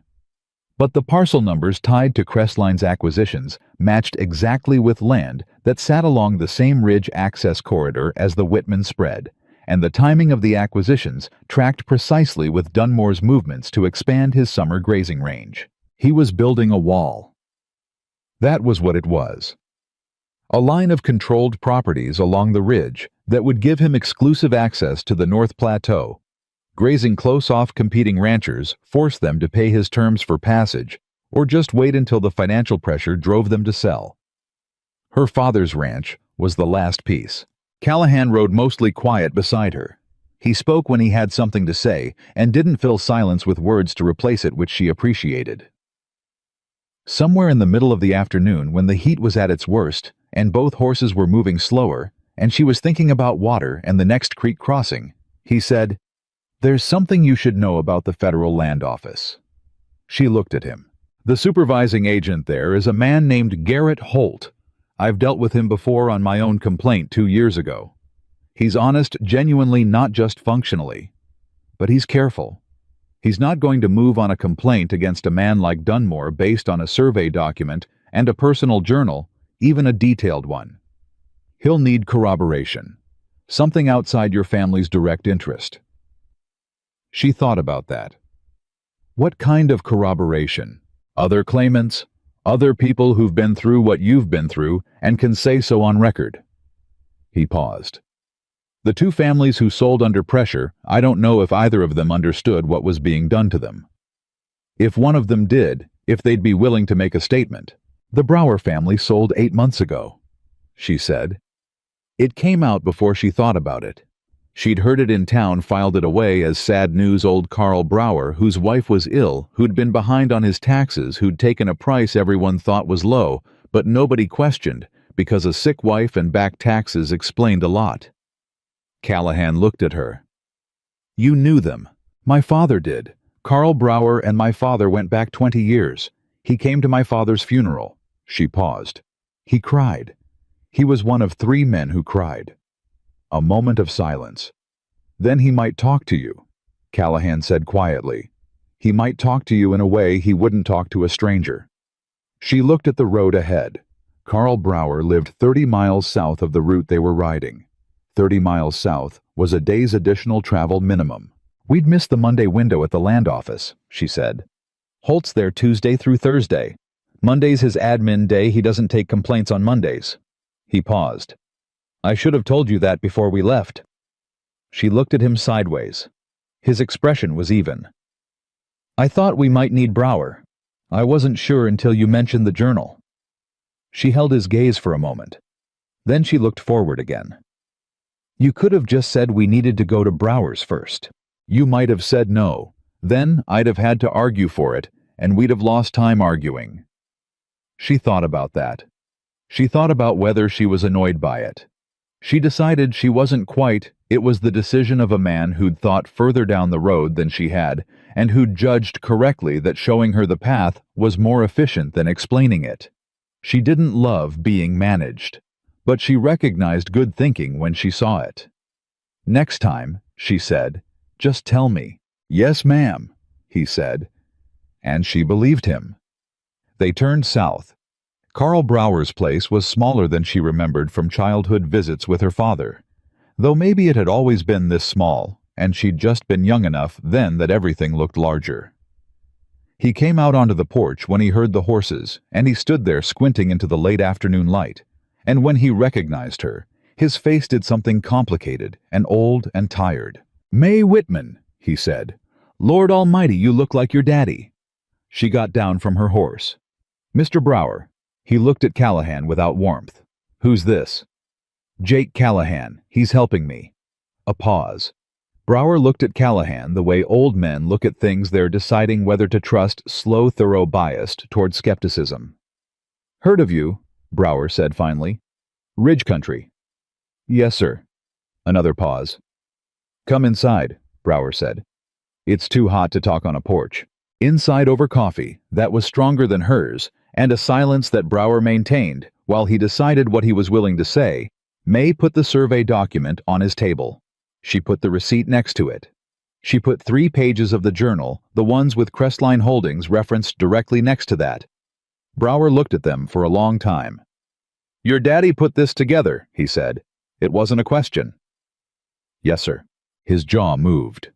S1: But the parcel numbers tied to Crestline's acquisitions matched exactly with land that sat along the same ridge access corridor as the Whitman spread, and the timing of the acquisitions tracked precisely with Dunmore's movements to expand his summer grazing range. He was building a wall. That was what it was. A line of controlled properties along the ridge that would give him exclusive access to the North Plateau. Grazing close off competing ranchers forced them to pay his terms for passage or just wait until the financial pressure drove them to sell. Her father's ranch was the last piece. Callahan rode mostly quiet beside her. He spoke when he had something to say and didn't fill silence with words to replace it, which she appreciated. Somewhere in the middle of the afternoon, when the heat was at its worst and both horses were moving slower, and she was thinking about water and the next creek crossing, he said, "There's something you should know about the Federal Land Office." She looked at him. "The supervising agent there is a man named Garrett Holt. I've dealt with him before on my own complaint 2 years ago. He's honest, genuinely, not just functionally. But he's careful. He's not going to move on a complaint against a man like Dunmore based on a survey document and a personal journal, even a detailed one. He'll need corroboration, something outside your family's direct interest." She thought about that. What kind of corroboration? Other claimants? Other people who've been through what you've been through and can say so on record? He paused. The 2 families who sold under pressure, I don't know if either of them understood what was being done to them. If one of them did, if they'd be willing to make a statement. The Brower family sold 8 months ago, she said. It came out before she thought about it. She'd heard it in town, filed it away as sad news. Old Carl Brower, whose wife was ill, who'd been behind on his taxes, who'd taken a price everyone thought was low, but nobody questioned, because a sick wife and back taxes explained a lot. Callahan looked at her. "You knew them. My father did. Carl Brower and my father went back 20 years. He came to my father's funeral." She paused. "He cried. He was one of 3 men who cried." A moment of silence. "Then he might talk to you," Callahan said quietly. "He might talk to you in a way he wouldn't talk to a stranger." She looked at the road ahead. Carl Brower lived 30 miles south of the route they were riding. 30 miles south, was a day's additional travel minimum. We'd miss the Monday window at the land office, she said. Holt's there Tuesday through Thursday. Monday's his admin day. He doesn't take complaints on Mondays. He paused. I should have told you that before we left. She looked at him sideways. His expression was even. I thought we might need Brower. I wasn't sure until you mentioned the journal. She held his gaze for a moment. Then she looked forward again. You could have just said we needed to go to Brower's first. You might have said no. Then I'd have had to argue for it, and we'd have lost time arguing. She thought about that. She thought about whether she was annoyed by it. She decided she wasn't quite. It was the decision of a man who'd thought further down the road than she had, and who'd judged correctly that showing her the path was more efficient than explaining it. She didn't love being managed, but she recognized good thinking when she saw it. Next time, she said, just tell me. Yes, ma'am, he said, and she believed him. They turned south. Carl Brower's place was smaller than she remembered from childhood visits with her father, though maybe it had always been this small, and she'd just been young enough then that everything looked larger. He came out onto the porch when he heard the horses, and he stood there squinting into the late afternoon light, and when he recognized her, his face did something complicated and old and tired. May Whitman, he said. Lord Almighty, you look like your daddy. She got down from her horse. Mr. Brower. He looked at Callahan without warmth. Who's this? Jake Callahan. He's helping me. A pause. Brower looked at Callahan the way old men look at things they're deciding whether to trust, slow, thorough, biased toward skepticism. Heard of you, Brower said finally. Ridge Country. Yes, sir. Another pause. Come inside, Brower said. It's too hot to talk on a porch. Inside over coffee, that was stronger than hers, and a silence that Brower maintained while he decided what he was willing to say, May put the survey document on his table. She put the receipt next to it. She put 3 pages of the journal, the ones with Crestline Holdings referenced directly next to that. Brower looked at them for a long time. Your daddy put this together, he said. It wasn't a question. Yes, sir. His jaw moved.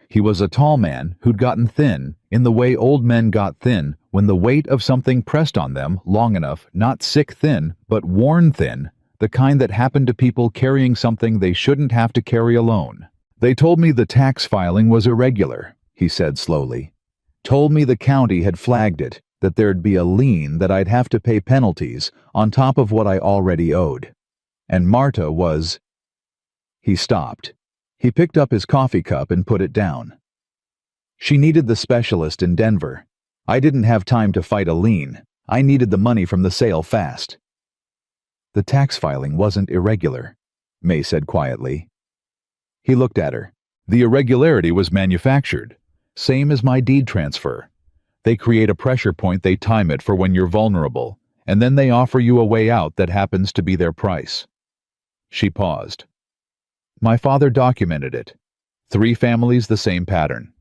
S1: He was a tall man who'd gotten thin in the way old men got thin when the weight of something pressed on them long enough, not sick thin, but worn thin, the kind that happened to people carrying something they shouldn't have to carry alone. They told me the tax filing was irregular, he said slowly. Told me the county had flagged it, that there'd be a lien that I'd have to pay penalties on top of what I already owed. And Marta was... He stopped. He picked up his coffee cup and put it down. She needed the specialist in Denver. I didn't have time to fight a lien. I needed the money from the sale fast. The tax filing wasn't irregular, May said quietly. He looked at her. The irregularity was manufactured, same as my deed transfer. They create a pressure point, they time it for when you're vulnerable, and then they offer you a way out that happens to be their price. She paused. My father documented it. 3 families, the same pattern.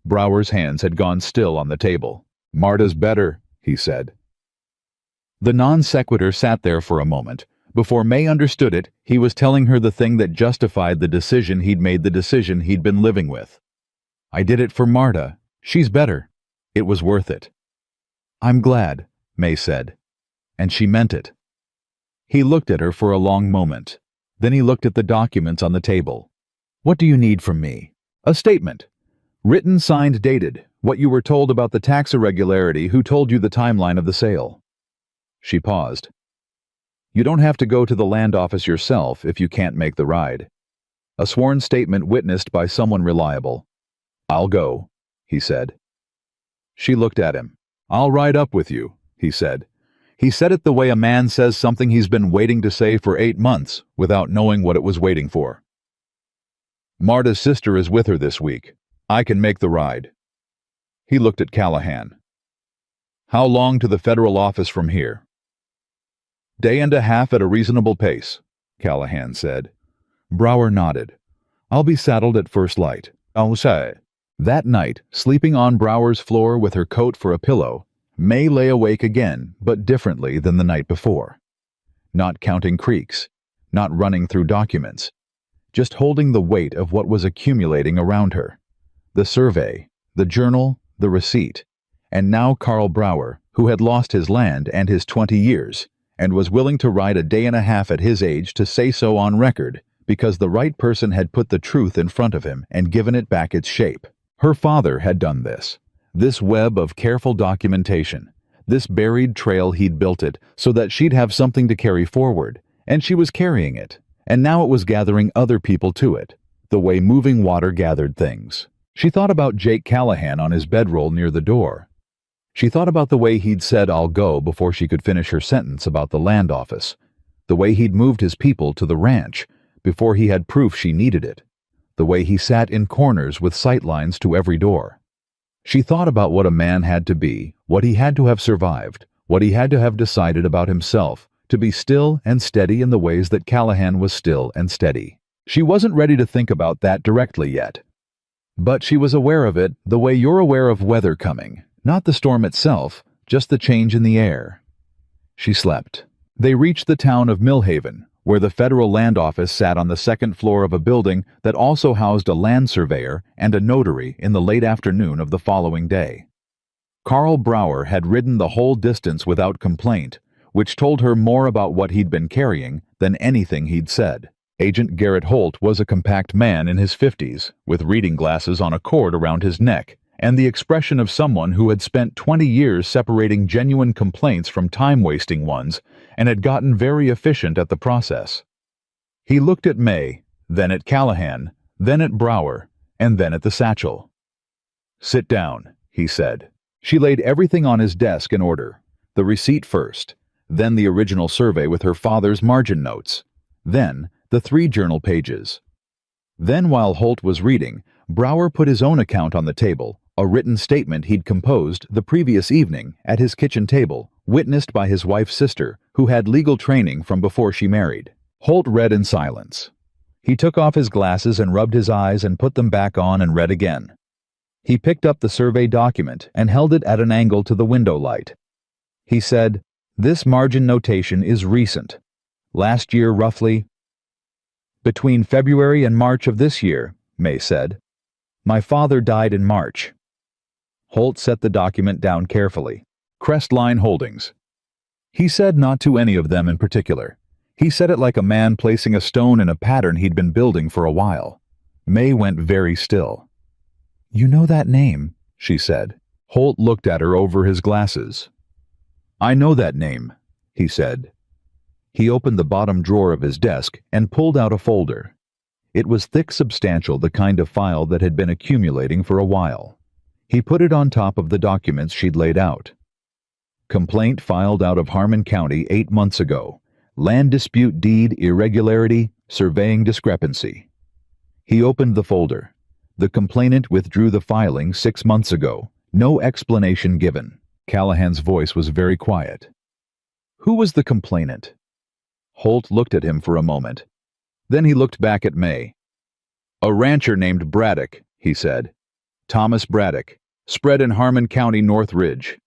S1: Brower's hands had gone still on the table. Marta's better, he said. The non sequitur sat there for a moment. Before May understood it, he was telling her the thing that justified the decision he'd made, the decision he'd been living with. I did it for Marta. She's better. It was worth it. I'm glad, May said. And she meant it. He looked at her for a long moment. Then he looked at the documents on the table. What do you need from me? A statement. Written, signed, dated. What you were told about the tax irregularity, who told you the timeline of the sale. She paused. You don't have to go to the land office yourself if you can't make the ride. A sworn statement witnessed by someone reliable. I'll go, he said. She looked at him. I'll ride up with you, he said. He said it the way a man says something he's been waiting to say for 8 months without knowing what it was waiting for. Marta's sister is with her this week. I can make the ride. He looked at Callahan. How long to the federal office from here? Day and a half at a reasonable pace, Callahan said. Brower nodded. I'll be saddled at first light. I'll say. That night, sleeping on Brower's floor with her coat for a pillow, May lay awake again, but differently than the night before. Not counting creaks. not running through documents, just holding the weight of what was accumulating around her. The survey, the journal, the receipt, and now Karl Brauer, who had lost his land and his 20 years, and was willing to ride a day and a half at his age to say so on record, because the right person had put the truth in front of him and given it back its shape. Her father had done this. This web of careful documentation, this buried trail he'd built it so that she'd have something to carry forward, and she was carrying it, and now it was gathering other people to it, the way moving water gathered things. She thought about Jake Callahan on his bedroll near the door. She thought about the way he'd said "I'll go" before she could finish her sentence about the land office, the way he'd moved his people to the ranch before he had proof she needed it, the way he sat in corners with sight lines to every door. She thought about what a man had to be, what he had to have survived, what he had to have decided about himself, to be still and steady in the ways that Callahan was still and steady. She wasn't ready to think about that directly yet. But she was aware of it the way you're aware of weather coming, not the storm itself, just the change in the air. She slept. They reached the town of Millhaven, where the federal land office sat on the second floor of a building that also housed a land surveyor and a notary in the late afternoon of the following day. Karl Brauer had ridden the whole distance without complaint, which told her more about what he'd been carrying than anything he'd said. Agent Garrett Holt was a compact man in his 50s, with reading glasses on a cord around his neck, and the expression of someone who had spent 20 years separating genuine complaints from time-wasting ones and had gotten very efficient at the process. He looked at May, then at Callahan, then at Brauer, and then at the satchel. "Sit down," he said. She laid everything on his desk in order, the receipt first, then the original survey with her father's margin notes, then the 3 journal pages. Then, while Holt was reading, Brauer put his own account on the table, a written statement he'd composed the previous evening at his kitchen table, witnessed by his wife's sister, who had legal training from before she married. Holt read in silence. He took off his glasses and rubbed his eyes and put them back on and read again. He picked up the survey document and held it at an angle to the window light. He said, "This margin notation is recent. Last year, roughly." "Between February and March of this year," May said. "My father died in March." Holt set the document down carefully. "Crestline Holdings." He said not to any of them in particular. He said it like a man placing a stone in a pattern he'd been building for a while. May went very still. "You know that name," she said. Holt looked at her over his glasses. "I know that name," he said. He opened the bottom drawer of his desk and pulled out a folder. It was thick, substantial, the kind of file that had been accumulating for a while. He put it on top of the documents she'd laid out. "Complaint filed out of Harmon County 8 months ago. Land dispute deed irregularity, surveying discrepancy." He opened the folder. The complainant withdrew the filing 6 months ago. No explanation given. Callahan's voice was very quiet. "Who was the complainant?" Holt looked at him for a moment. Then he looked back at May. "A rancher named Braddock," he said. "Thomas Braddock. Spread in Harmon County, North Ridge."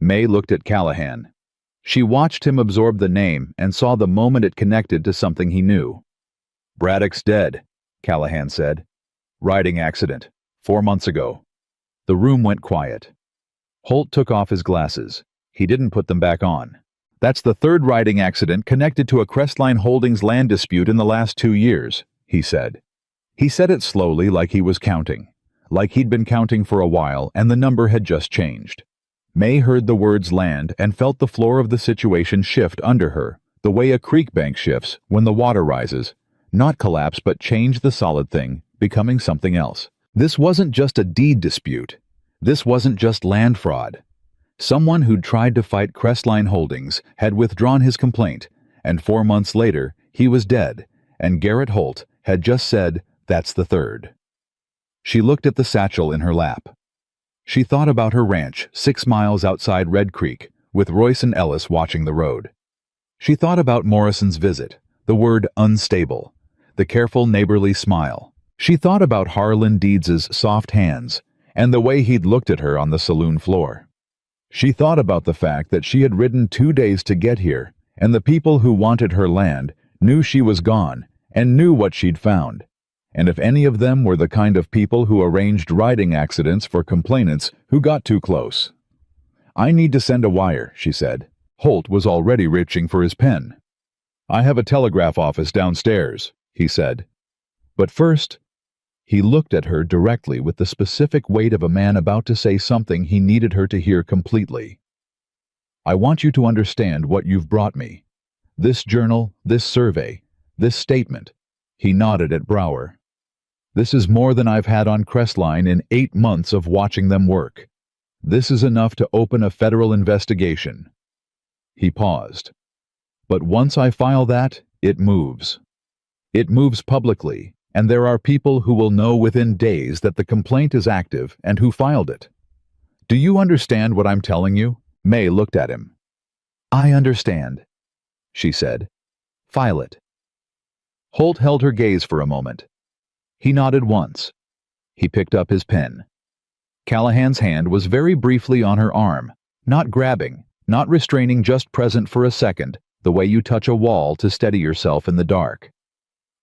S1: May looked at Callahan. She watched him absorb the name and saw the moment it connected to something he knew. "Braddock's dead," Callahan said. "Riding accident. 4 months ago." The room went quiet. Holt took off his glasses. He didn't put them back on. "That's the 3rd riding accident connected to a Crestline Holdings land dispute in the last 2 years, he said. He said it slowly, like he was counting. Like he'd been counting for a while and the number had just changed. May heard the words land and felt the floor of the situation shift under her, the way a creek bank shifts when the water rises. Not collapse, but change the solid thing, becoming something else. This wasn't just a deed dispute. This wasn't just land fraud. Someone who'd tried to fight Crestline Holdings had withdrawn his complaint, and 4 months later, he was dead, and Garrett Holt had just said, "That's the 3rd." She looked at the satchel in her lap. She thought about her ranch 6 miles outside Red Creek, with Royce and Ellis watching the road. She thought about Morrison's visit, the word unstable, the careful neighborly smile. She thought about Harlan Deeds's soft hands, and the way he'd looked at her on the saloon floor. She thought about the fact that she had ridden 2 days to get here, and the people who wanted her land knew she was gone, and knew what she'd found. And if any of them were the kind of people who arranged riding accidents for complainants who got too close. "I need to send a wire," she said. Holt was already reaching for his pen. "I have a telegraph office downstairs," he said. But first, he looked at her directly with the specific weight of a man about to say something he needed her to hear completely. "I want you to understand what you've brought me. This journal, this survey, this statement." He nodded at Brower. "This is more than I've had on Crestline in 8 months of watching them work. This is enough to open a federal investigation." He paused. "But once I file that, it moves. It moves publicly, and there are people who will know within days that the complaint is active and who filed it. Do you understand what I'm telling you?" May looked at him. "I understand," she said. "File it." Holt held her gaze for a moment. He nodded once. He picked up his pen. Callahan's hand was very briefly on her arm, not grabbing, not restraining, just present for a second, the way you touch a wall to steady yourself in the dark.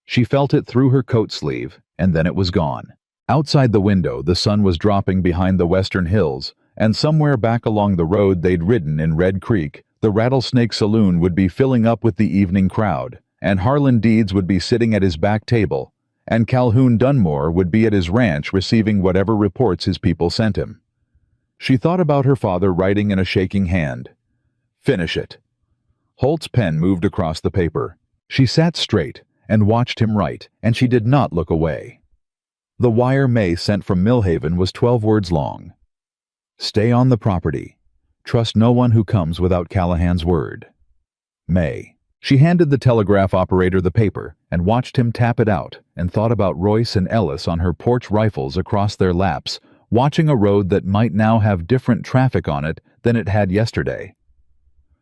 S1: She felt it through her coat sleeve, and then it was gone. Outside the window, the sun was dropping behind the western hills, and somewhere back along the road they'd ridden in Red Creek, the Rattlesnake Saloon would be filling up with the evening crowd, and Harlan Deeds would be sitting at his back table, and Calhoun Dunmore would be at his ranch receiving whatever reports his people sent him. She thought about her father writing in a shaking hand. "Finish it." Holt's pen moved across the paper. She sat straight and watched him write, and she did not look away. The wire May sent from Millhaven was 12 words long. "Stay on the property. Trust no one who comes without Callahan's word. May." She handed the telegraph operator the paper and watched him tap it out, and thought about Royce and Ellis on her porch rifles across their laps, watching a road that might now have different traffic on it than it had yesterday.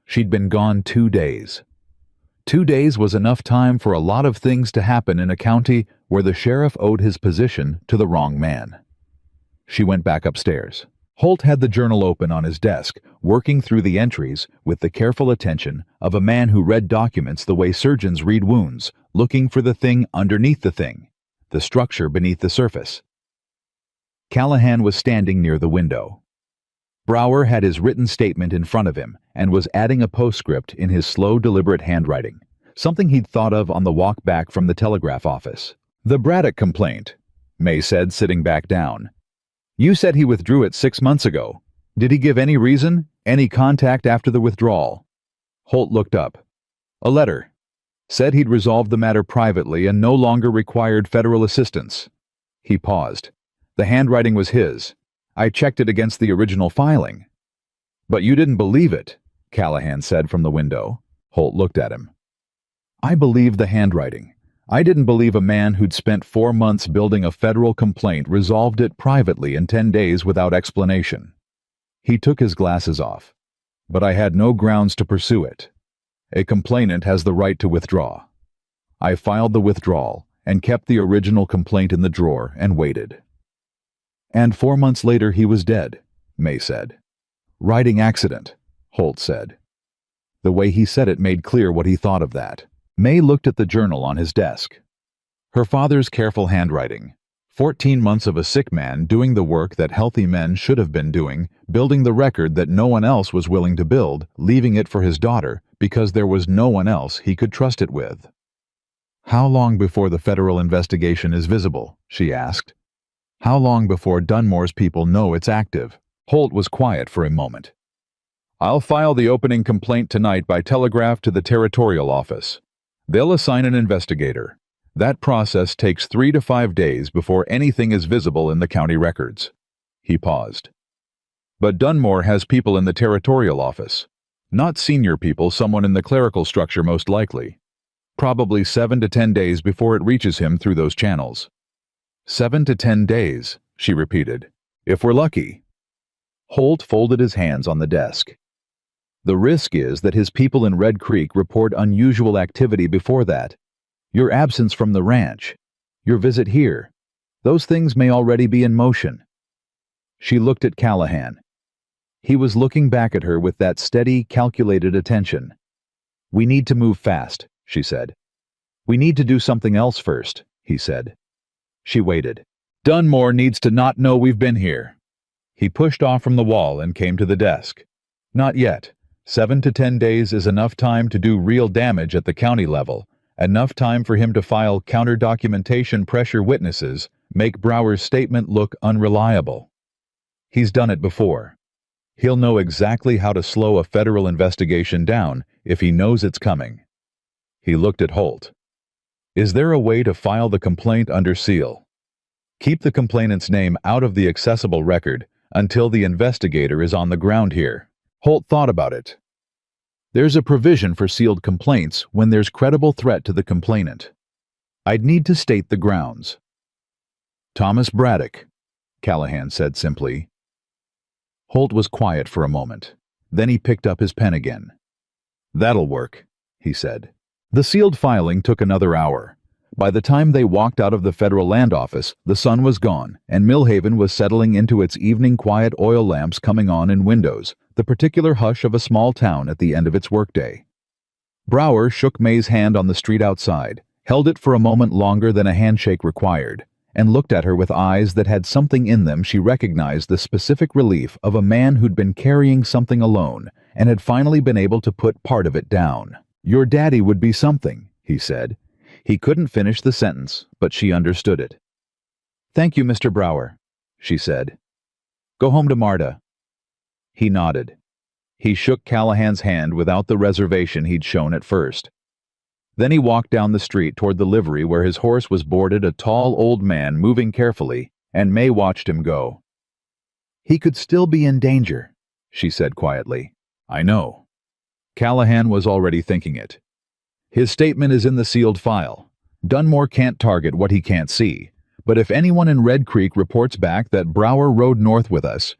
S1: She'd been gone 2 days. 2 days was enough time for a lot of things to happen in a county where the sheriff owed his position to the wrong man. She went back upstairs. Holt had the journal open on his desk, working through the entries with the careful attention of a man who read documents the way surgeons read wounds, looking for the thing underneath the thing, the structure beneath the surface. Callahan was standing near the window. Brower had his written statement in front of him and was adding a postscript in his slow, deliberate handwriting, something he'd thought of on the walk back from the telegraph office. "The Braddock complaint," May said, sitting back down. "You said he withdrew it 6 months ago. Did he give any reason? Any contact after the withdrawal?" Holt looked up. "A letter. Said he'd resolved the matter privately and no longer required federal assistance." He paused. The handwriting was his. "I checked it against the original filing." "But you didn't believe it," Callahan said from the window. Holt looked at him. "I believed the handwriting. I didn't believe a man who'd spent 4 months building a federal complaint resolved it privately in 10 days without explanation." He took his glasses off. "But I had no grounds to pursue it. A complainant has the right to withdraw. I filed the withdrawal and kept the original complaint in the drawer and waited." "And 4 months later he was dead," May said. "Riding accident," Holt said. The way he said it made clear what he thought of that. May looked at the journal on his desk. Her father's careful handwriting. 14 months of a sick man doing the work that healthy men should have been doing, building the record that no one else was willing to build, leaving it for his daughter because there was no one else he could trust it with. "How long before the federal investigation is visible?" she asked. "How long before Dunmore's people know it's active?" Holt was quiet for a moment. "I'll file the opening complaint tonight by telegraph to the territorial office. They'll assign an investigator. That process takes 3 to 5 days before anything is visible in the county records." He paused. "But Dunmore has people in the territorial office. Not senior people, someone in the clerical structure most likely. Probably 7 to 10 days before it reaches him through those channels." 7 to 10 days, she repeated. "If we're lucky." Holt folded his hands on the desk. "The risk is that his people in Red Creek report unusual activity before that. Your absence from the ranch, your visit here, those things may already be in motion." She looked at Callahan. He was looking back at her with that steady, calculated attention. "We need to move fast," she said. We need to do something else first, he said. She waited. Dunmore needs to not know we've been here. He pushed off from the wall and came to the desk. Not yet. 7 to 10 days is enough time to do real damage at the county level, enough time for him to file counter-documentation pressure witnesses, make Brower's statement look unreliable. He's done it before. He'll know exactly how to slow a federal investigation down if he knows it's coming. He looked at Holt. Is there a way to file the complaint under seal? Keep the complainant's name out of the accessible record until the investigator is on the ground here. Holt thought about it. There's a provision for sealed complaints when there's credible threat to the complainant. I'd need to state the grounds. Thomas Braddock, Callahan said simply. Holt was quiet for a moment. Then he picked up his pen again. That'll work, he said. The sealed filing took another hour. By the time they walked out of the federal land office, the sun was gone, and Millhaven was settling into its evening quiet, oil lamps coming on in windows, the particular hush of a small town at the end of its workday. Brower shook May's hand on the street outside, held it for a moment longer than a handshake required, and looked at her with eyes that had something in them she recognized the specific relief of a man who'd been carrying something alone and had finally been able to put part of it down. Your daddy would be something, he said. He couldn't finish the sentence, but she understood it. Thank you, Mr. Brower, she said. Go home to Marta. He nodded. He shook Callahan's hand without the reservation he'd shown at first. Then he walked down the street toward the livery where his horse was boarded, a tall old man moving carefully, and May watched him go. He could still be in danger, she said quietly. I know. Callahan was already thinking it. His statement is in the sealed file. Dunmore can't target what he can't see, but if anyone in Red Creek reports back that Brower rode north with us,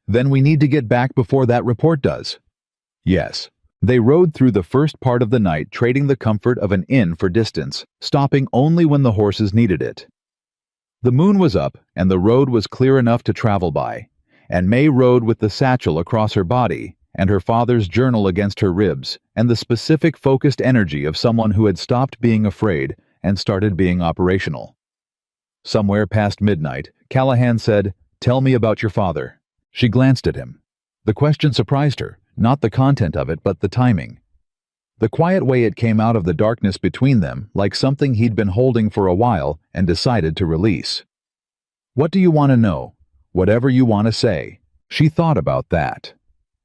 S1: then we need to get back before that report does. Yes. They rode through the first part of the night, trading the comfort of an inn for distance, stopping only when the horses needed it. The moon was up, and the road was clear enough to travel by, and May rode with the satchel across her body, and her father's journal against her ribs, and the specific focused energy of someone who had stopped being afraid and started being operational. Somewhere past midnight, Callahan said, "Tell me about your father." She glanced at him. The question surprised her, not the content of it, but the timing. The quiet way it came out of the darkness between them, like something he'd been holding for a while and decided to release. What do you want to know? Whatever you want to say. She thought about that.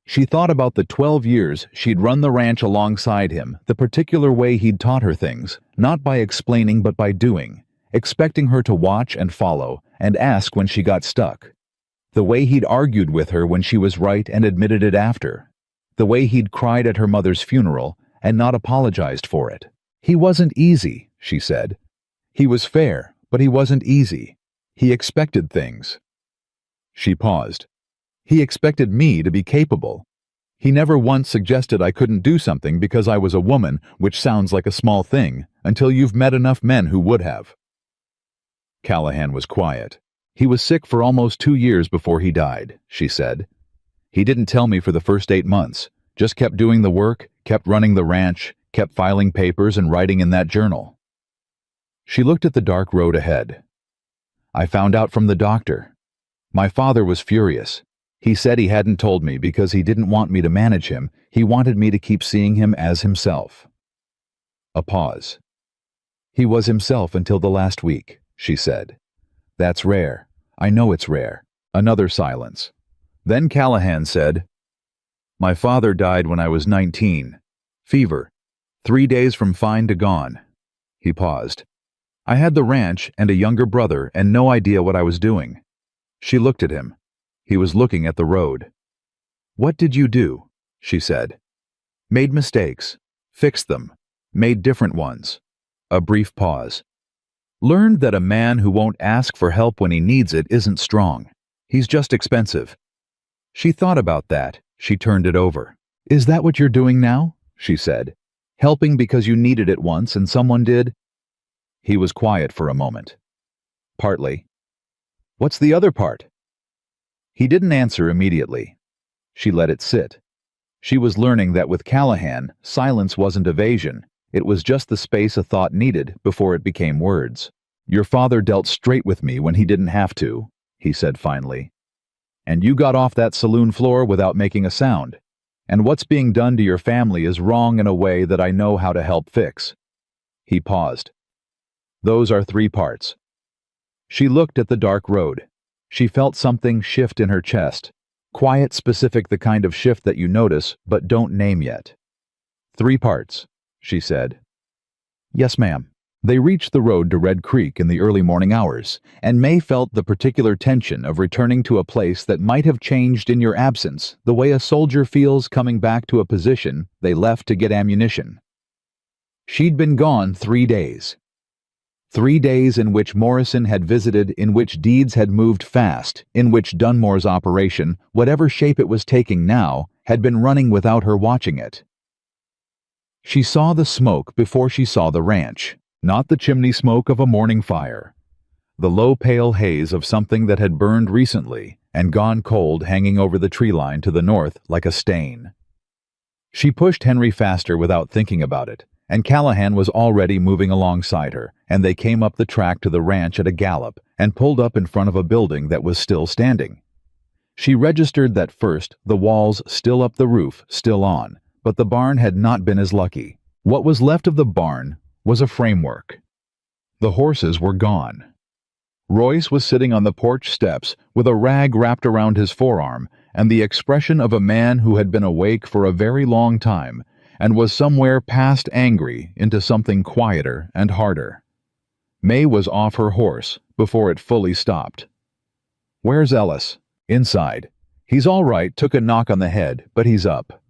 S1: She thought about the 12 years she'd run the ranch alongside him, the particular way he'd taught her things, not by explaining but by doing, expecting her to watch and follow and ask when she got stuck. The way he'd argued with her when she was right and admitted it after. The way he'd cried at her mother's funeral and not apologized for it. He wasn't easy, she said. He was fair, but he wasn't easy. He expected things. She paused. He expected me to be capable. He never once suggested I couldn't do something because I was a woman, which sounds like a small thing, until you've met enough men who would have. Callahan was quiet. He was sick for almost 2 years before he died, she said. He didn't tell me for the first 8 months, just kept doing the work, kept running the ranch, kept filing papers and writing in that journal. She looked at the dark road ahead. I found out from the doctor. My father was furious. He said he hadn't told me because he didn't want me to manage him. He wanted me to keep seeing him as himself. A pause. He was himself until the last week, she said. That's rare. I know it's rare. Another silence. Then Callahan said, My father died when I was 19. Fever. 3 days from fine to gone. He paused. I had the ranch and a younger brother and no idea what I was doing. She looked at him. He was looking at the road. What did you do? She said. Made mistakes. Fixed them. Made different ones. A brief pause. Learned that a man who won't ask for help when he needs it isn't strong. He's just expensive. She thought about that. She turned it over. Is that what you're doing now? She said. Helping because you needed it once and someone did? He was quiet for a moment. Partly. What's the other part? He didn't answer immediately. She let it sit. She was learning that with Callahan, silence wasn't evasion, It was just the space a thought needed before it became words. "Your father dealt straight with me when he didn't have to," he said finally. "And you got off that saloon floor without making a sound. And what's being done to your family is wrong in a way that I know how to help fix." He paused. "Those are 3 parts." She looked at the dark road. She felt something shift in her chest. Quiet, specific, the kind of shift that you notice but don't name yet. "3 parts," she said. "Yes, ma'am." They reached the road to Red Creek in the early morning hours, and May felt the particular tension of returning to a place that might have changed in your absence, the way a soldier feels coming back to a position they left to get ammunition. She'd been gone 3 days. 3 days in which Morrison had visited, in which deeds had moved fast, in which Dunmore's operation, whatever shape it was taking now, had been running without her watching it. She saw the smoke before she saw the ranch. Not the chimney smoke of a morning fire. The low pale haze of something that had burned recently and gone cold, hanging over the tree line to the north like a stain. She pushed Henry faster without thinking about it, and Callahan was already moving alongside her, and they came up the track to the ranch at a gallop and pulled up in front of a building that was still standing. She registered that first, the walls still up, the roof still on, but the barn had not been as lucky. What was left of the barn was a framework. The horses were gone. Royce was sitting on the porch steps with a rag wrapped around his forearm and the expression of a man who had been awake for a very long time and was somewhere past angry into something quieter and harder. May was off her horse before it fully stopped. "Where's Ellis?" "Inside. He's all right, took a knock on the head, but he's up."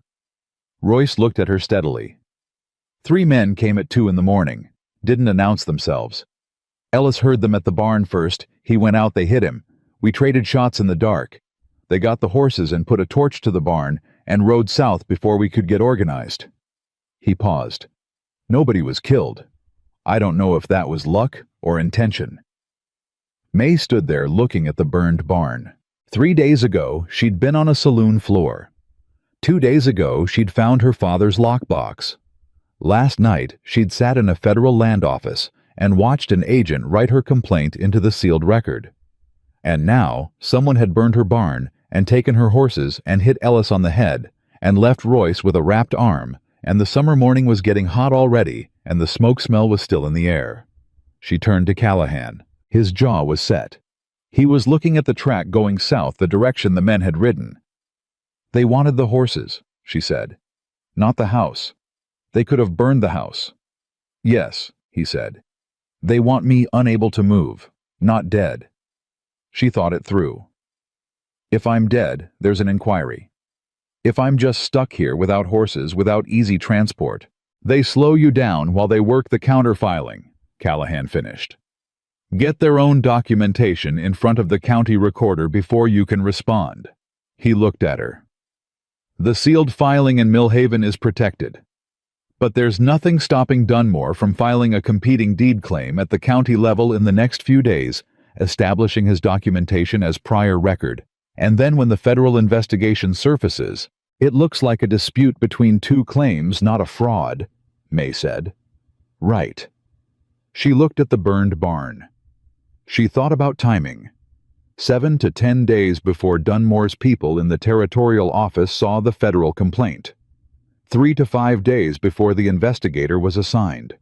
S1: Royce looked at her steadily. 3 men came at 2 in the morning. Didn't announce themselves. Ellis heard them at the barn first. He went out, they hit him. We traded shots in the dark. They got the horses and put a torch to the barn and rode south before we could get organized." He paused. "Nobody was killed. I don't know if that was luck or intention." May stood there looking at the burned barn. 3 days ago, she'd been on a saloon floor. 2 days ago, she'd found her father's lockbox. Last night, she'd sat in a federal land office and watched an agent write her complaint into the sealed record. And now, someone had burned her barn and taken her horses and hit Ellis on the head and left Royce with a wrapped arm, and the summer morning was getting hot already and the smoke smell was still in the air. She turned to Callahan. His jaw was set. He was looking at the track going south, the direction the men had ridden. "They wanted the horses," she said. "Not the house. They could have burned the house." "Yes," he said. "They want me unable to move, not dead." She thought it through. "If I'm dead, there's an inquiry. If I'm just stuck here without horses, without easy transport, they slow you down while they work the counterfiling," Callahan finished. "Get their own documentation in front of the county recorder before you can respond." He looked at her. "The sealed filing in Millhaven is protected. But there's nothing stopping Dunmore from filing a competing deed claim at the county level in the next few days, establishing his documentation as prior record, and then when the federal investigation surfaces, it looks like a dispute between 2 claims, not a fraud," May said. "Right." She looked at the burned barn. She thought about timing. 7 to 10 days before Dunmore's people in the territorial office saw the federal complaint. 3 to 5 days before the investigator was assigned.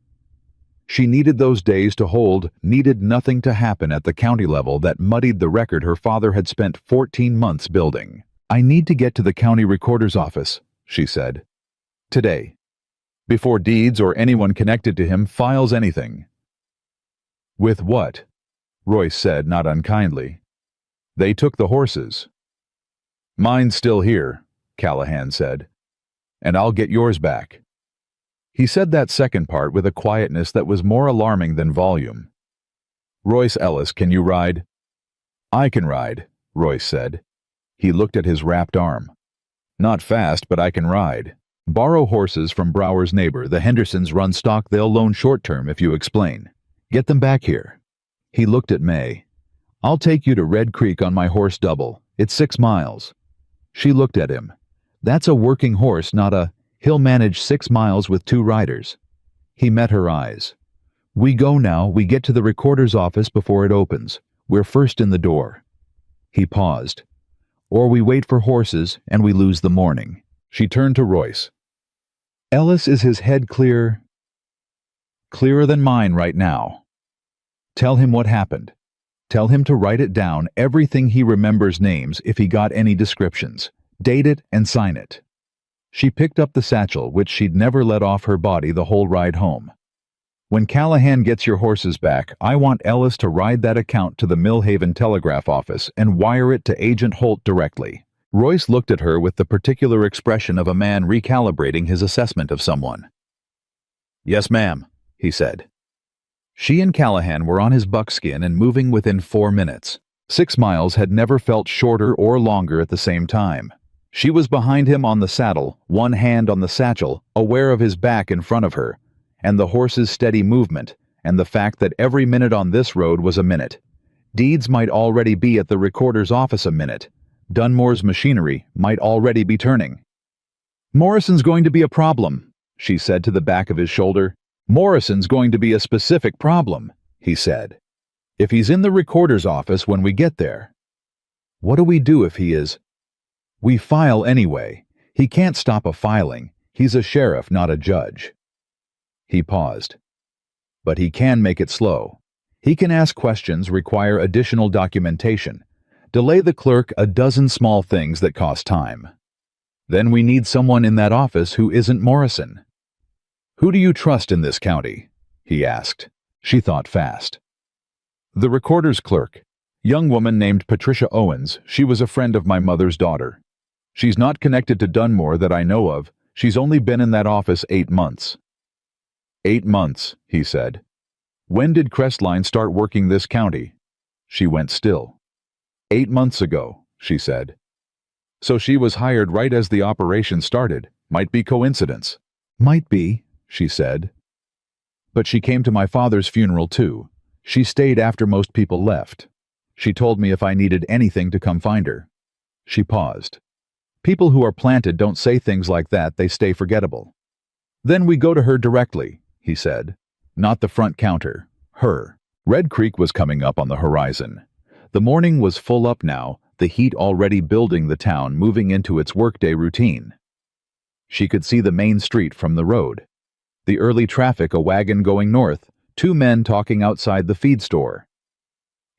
S1: She needed those days to hold, needed nothing to happen at the county level that muddied the record her father had spent 14 months building. "I need to get to the county recorder's office," she said. "Today. Before Deeds or anyone connected to him files anything." "With what?" Royce said, not unkindly. "They took the horses." "Mine's still here," Callahan said. "And I'll get yours back." He said that second part with a quietness that was more alarming than volume. "Royce Ellis, can you ride?" "I can ride," Royce said. He looked at his wrapped arm. "Not fast, but I can ride. Borrow horses from Brower's neighbor. The Hendersons run stock. They'll loan short-term if you explain. Get them back here." He looked at May. "I'll take you to Red Creek on my horse double. It's 6 miles." She looked at him. "That's a working horse, not a, he'll manage 6 miles with 2 riders." He met her eyes. "We go now, we get to the recorder's office before it opens. We're first in the door." He paused. "Or we wait for horses and we lose the morning." She turned to Royce. "Ellis, is his head clear?" "Clearer than mine right now." "Tell him what happened. Tell him to write it down, everything he remembers, names if he got any descriptions. Date it and sign it." She picked up the satchel, which she'd never let off her body the whole ride home. "When Callahan gets your horses back, I want Ellis to ride that account to the Millhaven telegraph office and wire it to Agent Holt directly." Royce looked at her with the particular expression of a man recalibrating his assessment of someone. "Yes, ma'am," he said. She and Callahan were on his buckskin and moving within 4 minutes. 6 miles had never felt shorter or longer at the same time. She was behind him on the saddle, one hand on the satchel, aware of his back in front of her, and the horse's steady movement, and the fact that every minute on this road was a minute. Deeds might already be at the recorder's office a minute. Dunmore's machinery might already be turning. "Morrison's going to be a problem," she said to the back of his shoulder. "Morrison's going to be a specific problem," he said. "If he's in the recorder's office when we get there." "What do we do if he is?" "We file anyway. He can't stop a filing. He's a sheriff, not a judge." He paused. "But he can make it slow. He can ask questions, require additional documentation, delay the clerk a dozen small things that cost time. Then we need someone in that office who isn't Morrison." "Who do you trust in this county?" he asked. She thought fast. "The recorder's clerk. Young woman named Patricia Owens. She was a friend of my mother's daughter. She's not connected to Dunmore that I know of. She's only been in that office 8 months." 8 months, he said. "When did Crestline start working this county?" She went still. 8 months ago, she said. "So she was hired right as the operation started. Might be coincidence." "Might be," she said. "But she came to my father's funeral too. She stayed after most people left. She told me if I needed anything to come find her." She paused. "People who are planted don't say things like that, they stay forgettable." "Then we go to her directly," he said. "Not the front counter. Her." Red Creek was coming up on the horizon. The morning was full up now, the heat already building the town, moving into its workday routine. She could see the main street from the road. The early traffic, a wagon going north, 2 men talking outside the feed store.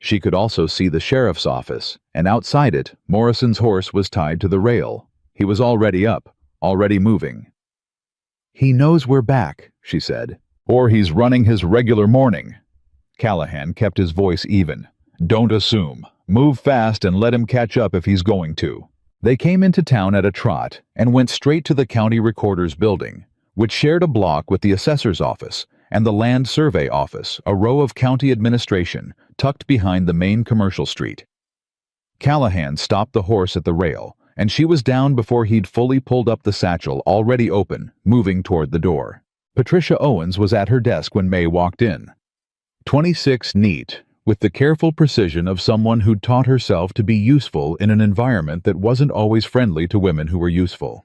S1: She could also see the sheriff's office, and outside it, Morrison's horse was tied to the rail. He was already up, already moving. "He knows we're back," she said. "Or he's running his regular morning." Callahan kept his voice even. "Don't assume. Move fast and let him catch up if he's going to." They came into town at a trot and went straight to the county recorder's building, which shared a block with the assessor's office and the land survey office, a row of county administration tucked behind the main commercial street. Callahan stopped the horse at the rail, and she was down before he'd fully pulled up the satchel, already open, moving toward the door. Patricia Owens was at her desk when May walked in. 26 neat, with the careful precision of someone who'd taught herself to be useful in an environment that wasn't always friendly to women who were useful.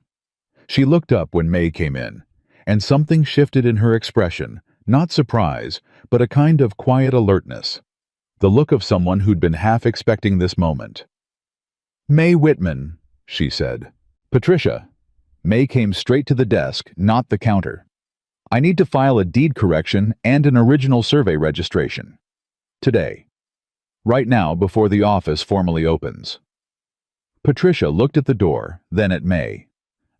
S1: She looked up when May came in, and something shifted in her expression, not surprise, but a kind of quiet alertness. The look of someone who'd been half expecting this moment. "May Whitman," she said. "Patricia." May came straight to the desk, not the counter. "I need to file a deed correction and an original survey registration. Today. Right now, before the office formally opens." Patricia looked at the door, then at May.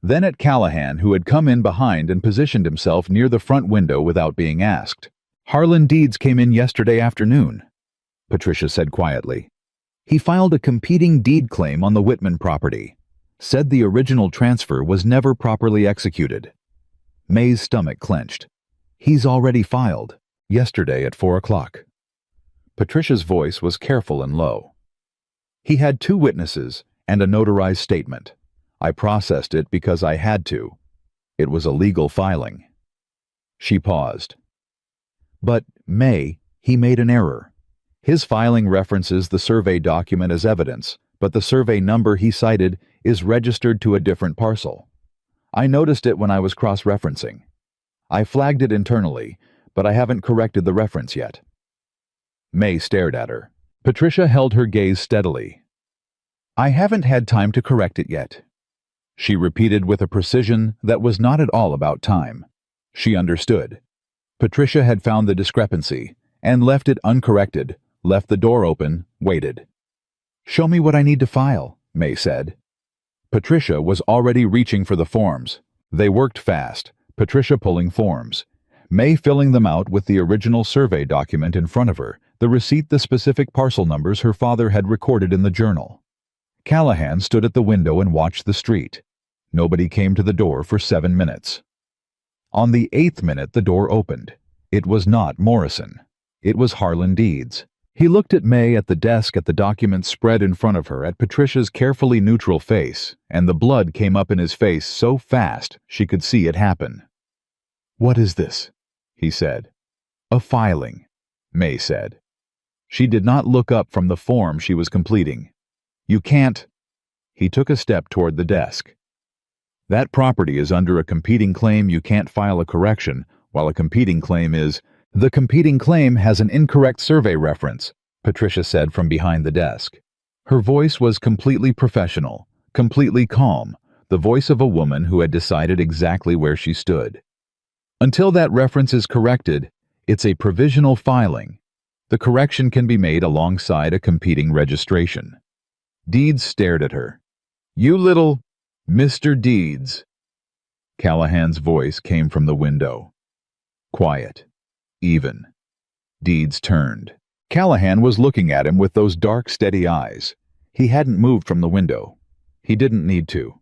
S1: Then at Callahan, who had come in behind and positioned himself near the front window without being asked. "Harlan Deeds came in yesterday afternoon," Patricia said quietly. "He filed a competing deed claim on the Whitman property. Said the original transfer was never properly executed." May's stomach clenched. "He's already filed. Yesterday at 4 o'clock. Patricia's voice was careful and low. "He had 2 witnesses and a notarized statement. I processed it because I had to. It was a legal filing." She paused. "But, May, he made an error. His filing references the survey document as evidence, but the survey number he cited is registered to a different parcel. I noticed it when I was cross-referencing. I flagged it internally, but I haven't corrected the reference yet." May stared at her. Patricia held her gaze steadily. "I haven't had time to correct it yet," she repeated with a precision that was not at all about time. She understood. Patricia had found the discrepancy and left it uncorrected, left the door open, waited. "Show me what I need to file," May said. Patricia was already reaching for the forms. They worked fast, Patricia pulling forms, May filling them out with the original survey document in front of her, the receipt, the specific parcel numbers her father had recorded in the journal. Callahan stood at the window and watched the street. Nobody came to the door for 7 minutes. On the 8th minute, the door opened. It was not Morrison. It was Harlan Deeds. He looked at May at the desk, at the documents spread in front of her, at Patricia's carefully neutral face, and the blood came up in his face so fast she could see it happen. "What is this?" he said. "A filing," May said. She did not look up from the form she was completing. "You can't." He took a step toward the desk. "That property is under a competing claim. You can't file a correction, while a competing claim is—" "The competing claim has an incorrect survey reference," Patricia said from behind the desk. Her voice was completely professional, completely calm, the voice of a woman who had decided exactly where she stood. "Until that reference is corrected, it's a provisional filing. The correction can be made alongside a competing registration." Deeds stared at her. "You little Mr. Deeds." Callahan's voice came from the window. Quiet. Even. Deeds turned. Callahan was looking at him with those dark, steady eyes. He hadn't moved from the window. He didn't need to.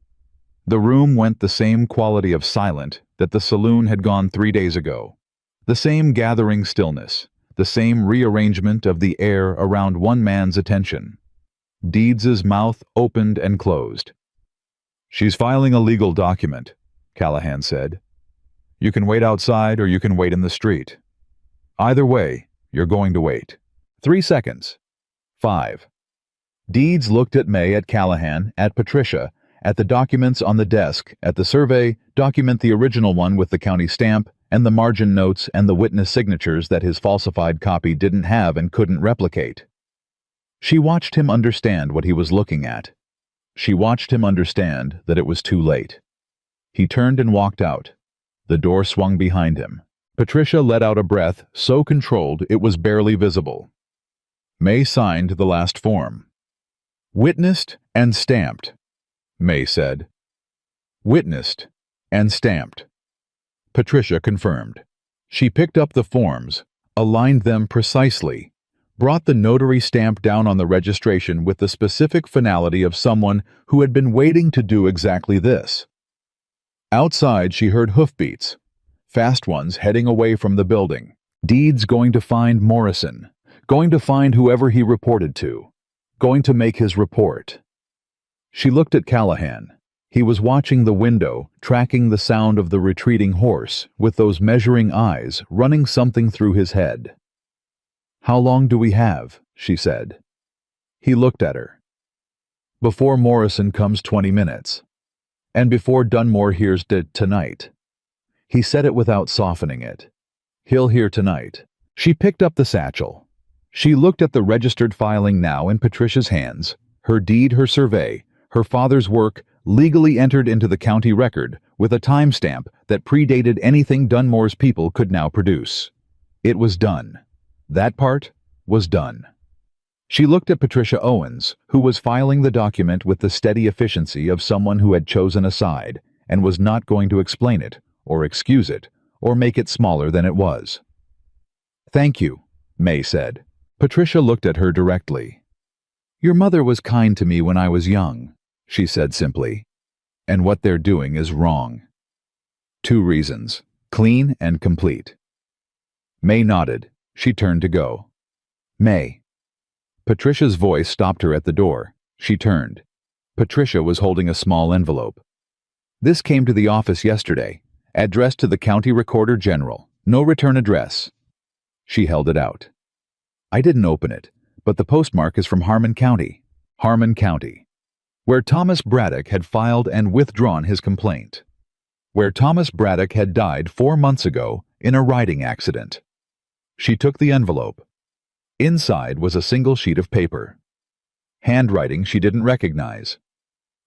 S1: The room went the same quality of silent that the saloon had gone 3 days ago. The same gathering stillness, the same rearrangement of the air around one man's attention. Deeds's mouth opened and closed. "She's filing a legal document," Callahan said. "You can wait outside or you can wait in the street. Either way, you're going to wait. 3 seconds. 5. Deeds looked at May, at Callahan, at Patricia, at the documents on the desk, at the survey document, the original one with the county stamp, and the margin notes and the witness signatures that his falsified copy didn't have and couldn't replicate. She watched him understand what he was looking at. She watched him understand that it was too late. He turned and walked out. The door swung behind him. Patricia let out a breath so controlled it was barely visible. May signed the last form. "Witnessed and stamped," May said. "Witnessed and stamped." Patricia confirmed. She picked up the forms, aligned them precisely, brought the notary stamp down on the registration with the specific finality of someone who had been waiting to do exactly this. Outside, she heard hoofbeats, fast ones heading away from the building. Deeds going to find Morrison, going to find whoever he reported to, going to make his report. She looked at Callahan. He was watching the window, tracking the sound of the retreating horse, with those measuring eyes, running something through his head. "How long do we have?" she said. He looked at her. "Before Morrison comes, 20 minutes. And before Dunmore hears tonight." He said it without softening it. "He'll hear tonight." She picked up the satchel. She looked at the registered filing now in Patricia's hands, her deed, her survey, her father's work, legally entered into the county record with a timestamp that predated anything Dunmore's people could now produce. It was done. That part was done. She looked at Patricia Owens, who was filing the document with the steady efficiency of someone who had chosen a side and was not going to explain it, or excuse it, or make it smaller than it was. "Thank you," May said. Patricia looked at her directly. "Your mother was kind to me when I was young," she said simply. "And what they're doing is wrong. 2 reasons, clean and complete." May nodded. She turned to go. "May." Patricia's voice stopped her at the door. She turned. Patricia was holding a small envelope. "This came to the office yesterday, addressed to the County Recorder General. No return address." She held it out. "I didn't open it, but the postmark is from Harmon County, where Thomas Braddock had filed and withdrawn his complaint." where Thomas Braddock had died 4 months ago in a riding accident. She took the envelope. Inside was a single sheet of paper. Handwriting she didn't recognize.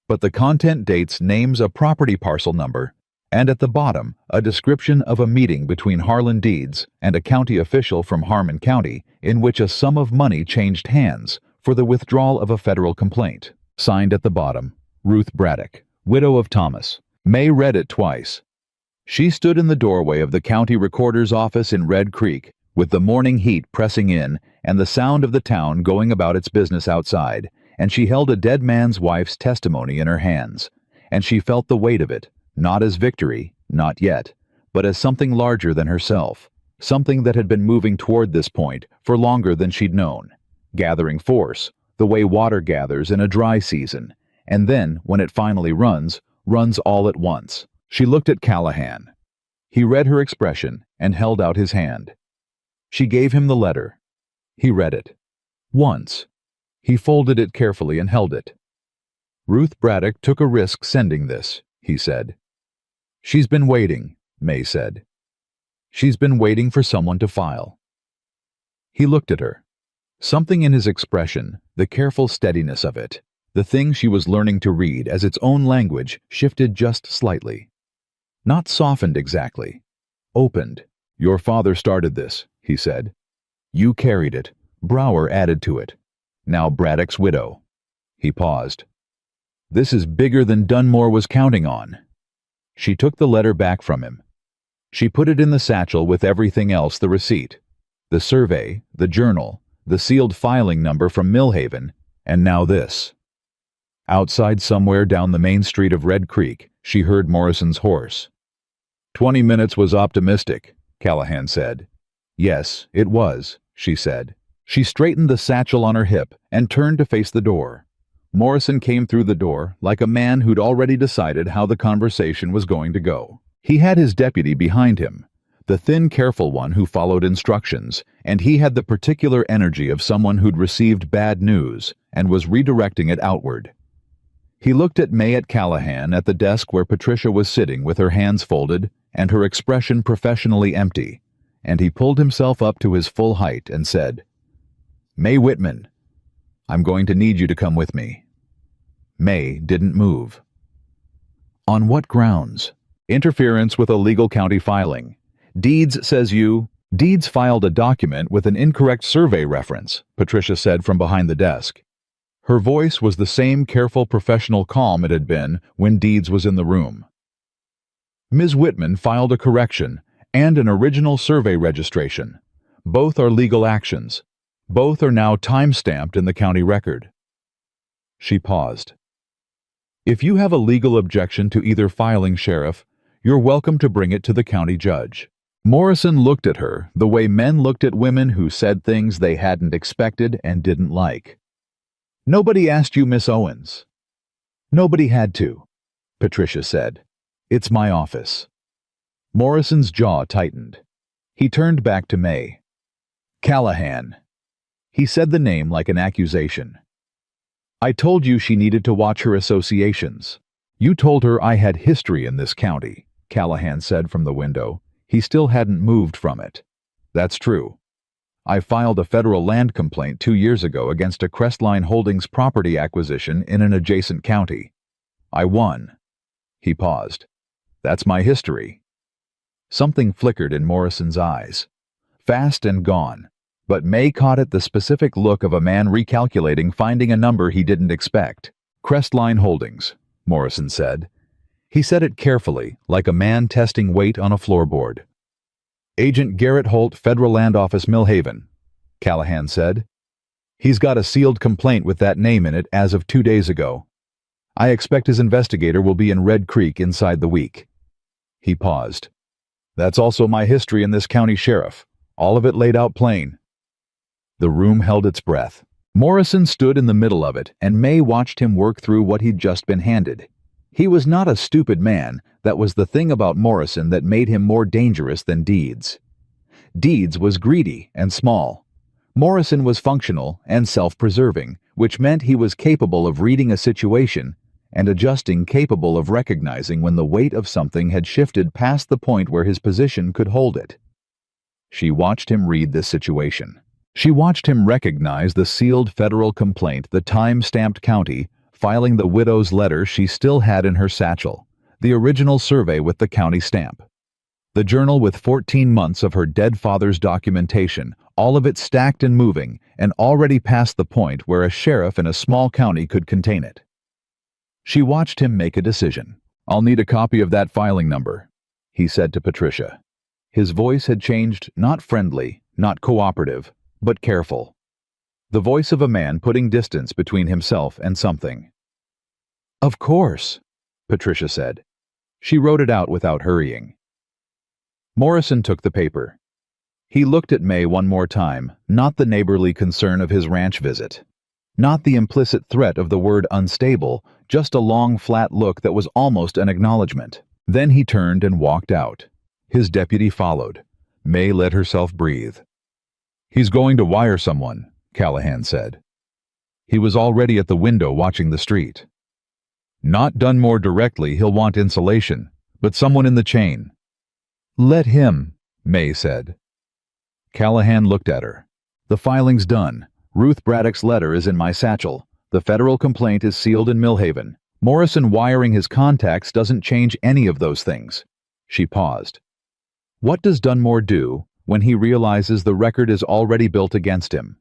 S1: But the content dates names a property parcel number, and at the bottom a description of a meeting between Harlan Deeds and a county official from Harmon County in which a sum of money changed hands for the withdrawal of a federal complaint. Signed at the bottom, Ruth Braddock, widow of Thomas. May read it twice. She stood in the doorway of the county recorder's office in Red Creek, with the morning heat pressing in and the sound of the town going about its business outside, and she held a dead man's wife's testimony in her hands, and she felt the weight of it, not as victory, not yet, but as something larger than herself, something that had been moving toward this point for longer than she'd known, gathering force, the way water gathers in a dry season, and then, when it finally runs all at once. She looked at Callahan. He read her expression and held out his hand. She gave him the letter. He read it. Once. He folded it carefully and held it. Ruth Braddock took a risk sending this, he said. She's been waiting, May said. She's been waiting for someone to file. He looked at her. Something in his expression, the careful steadiness of it, the thing she was learning to read as its own language, shifted just slightly. Not softened exactly. Opened. Your father started this, he said. You carried it. Brower added to it. Now Braddock's widow. He paused. This is bigger than Dunmore was counting on. She took the letter back from him. She put it in the satchel with everything else, the receipt, the survey, the journal, the sealed filing number from Millhaven, and now this. Outside somewhere down the main street of Red Creek, she heard Morrison's horse. 20 minutes was optimistic, Callahan said. Yes, it was, she said. She straightened the satchel on her hip and turned to face the door. Morrison came through the door like a man who'd already decided how the conversation was going to go. He had his deputy behind him, the thin, careful one who followed instructions, and he had the particular energy of someone who'd received bad news and was redirecting it outward. He looked at May at Callahan at the desk where Patricia was sitting with her hands folded and her expression professionally empty, and he pulled himself up to his full height and said, May Whitman, I'm going to need you to come with me. May didn't move. On what grounds? Interference with a legal county filing. Deeds says you... Deeds filed a document with an incorrect survey reference, Patricia said from behind the desk. Her voice was the same careful professional calm it had been when Deeds was in the room. Ms. Whitman filed a correction and an original survey registration. Both are legal actions. Both are now time-stamped in the county record. She paused. If you have a legal objection to either filing, Sheriff, you're welcome to bring it to the county judge. Morrison looked at her the way men looked at women who said things they hadn't expected and didn't like. Nobody asked you, Miss Owens. Nobody had to, Patricia said. It's my office. Morrison's jaw tightened. He turned back to May. Callahan. He said the name like an accusation. I told you she needed to watch her associations. You told her I had history in this county, Callahan said from the window. He still hadn't moved from it. That's true. I filed a federal land complaint 2 years ago against a Crestline Holdings property acquisition in an adjacent county. I won. He paused. That's my history. Something flickered in Morrison's eyes. Fast and gone. But May caught it, the specific look of a man recalculating, finding a number he didn't expect. Crestline Holdings, Morrison said. He said it carefully, like a man testing weight on a floorboard. Agent Garrett Holt, Federal Land Office, Millhaven, Callahan said. He's got a sealed complaint with that name in it as of 2 days ago. I expect his investigator will be in Red Creek inside the week. He paused. That's also my history in this county, Sheriff. All of it laid out plain. The room held its breath. Morrison stood in the middle of it, and May watched him work through what he'd just been handed. He was not a stupid man. That was the thing about Morrison that made him more dangerous than Deeds. Deeds was greedy and small. Morrison was functional and self-preserving, which meant he was capable of reading a situation and adjusting, capable of recognizing when the weight of something had shifted past the point where his position could hold it. She watched him read this situation. She watched him recognize the sealed federal complaint, the time-stamped county, filing the widow's letter she still had in her satchel, the original survey with the county stamp, the journal with 14 months of her dead father's documentation, all of it stacked and moving, and already past the point where a sheriff in a small county could contain it. She watched him make a decision. "I'll need a copy of that filing number," he said to Patricia. His voice had changed, not friendly, not cooperative, but careful. The voice of a man putting distance between himself and something. "Of course," Patricia said. She wrote it out without hurrying. Morrison took the paper. He looked at May one more time, not the neighborly concern of his ranch visit. Not the implicit threat of the word unstable, just a long, flat look that was almost an acknowledgement. Then he turned and walked out. His deputy followed. May let herself breathe. "He's going to wire someone," Callahan said. He was already at the window watching the street. "Not done more directly, he'll want insulation, but someone in the chain." "Let him," May said. Callahan looked at her. "The filing's done. Ruth Braddock's letter is in my satchel. The federal complaint is sealed in Millhaven. Morrison wiring his contacts doesn't change any of those things." She paused. "What does Dunmore do when he realizes the record is already built against him?"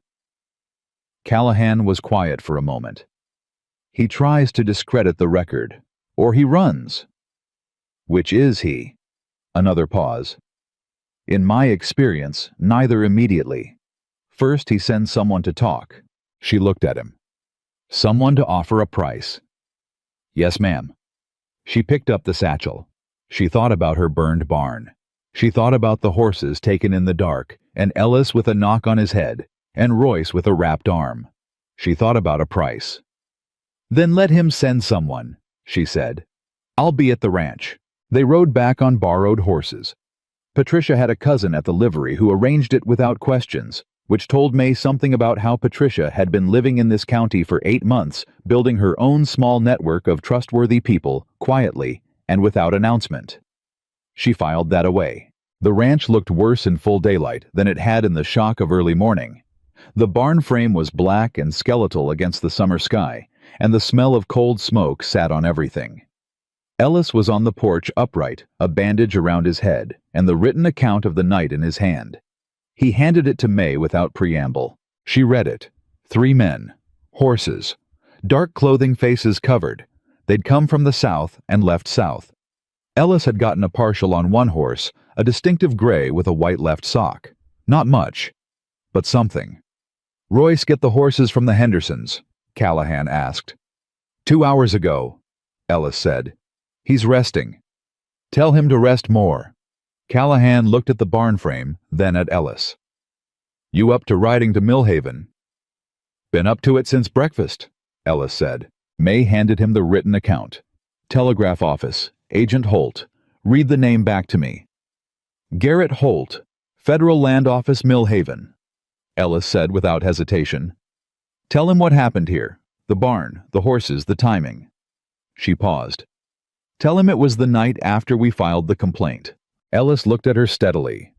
S1: Callahan was quiet for a moment. "He tries to discredit the record, or he runs." "Which is he?" Another pause. "In my experience, neither immediately. First, he sends someone to talk." She looked at him. "Someone to offer a price." "Yes, ma'am." She picked up the satchel. She thought about her burned barn. She thought about the horses taken in the dark, and Ellis with a knock on his head, and Royce with a wrapped arm. She thought about a price. "Then let him send someone," she said. "I'll be at the ranch." They rode back on borrowed horses. Patricia had a cousin at the livery who arranged it without questions, which told May something about how Patricia had been living in this county for 8 months, building her own small network of trustworthy people, quietly, and without announcement. She filed that away. The ranch looked worse in full daylight than it had in the shock of early morning. The barn frame was black and skeletal against the summer sky, and the smell of cold smoke sat on everything. Ellis was on the porch upright, a bandage around his head, and the written account of the night in his hand. He handed it to May without preamble. She read it. 3 men. Horses. Dark clothing, faces covered. They'd come from the south and left south. Ellis had gotten a partial on one horse, a distinctive gray with a white left sock. Not much, but something. "Royce get the horses from the Hendersons?" Callahan asked. 2 hours ago, Ellis said. "He's resting." "Tell him to rest more." Callahan looked at the barn frame, then at Ellis. "You up to riding to Millhaven?" "Been up to it since breakfast," Ellis said. May handed him the written account. "Telegraph office, Agent Holt. Read the name back to me." "Garrett Holt, Federal Land Office, Millhaven," Ellis said without hesitation. "Tell him what happened here. The barn, the horses, the timing." She paused. "Tell him it was the night after we filed the complaint." Ellis looked at her steadily.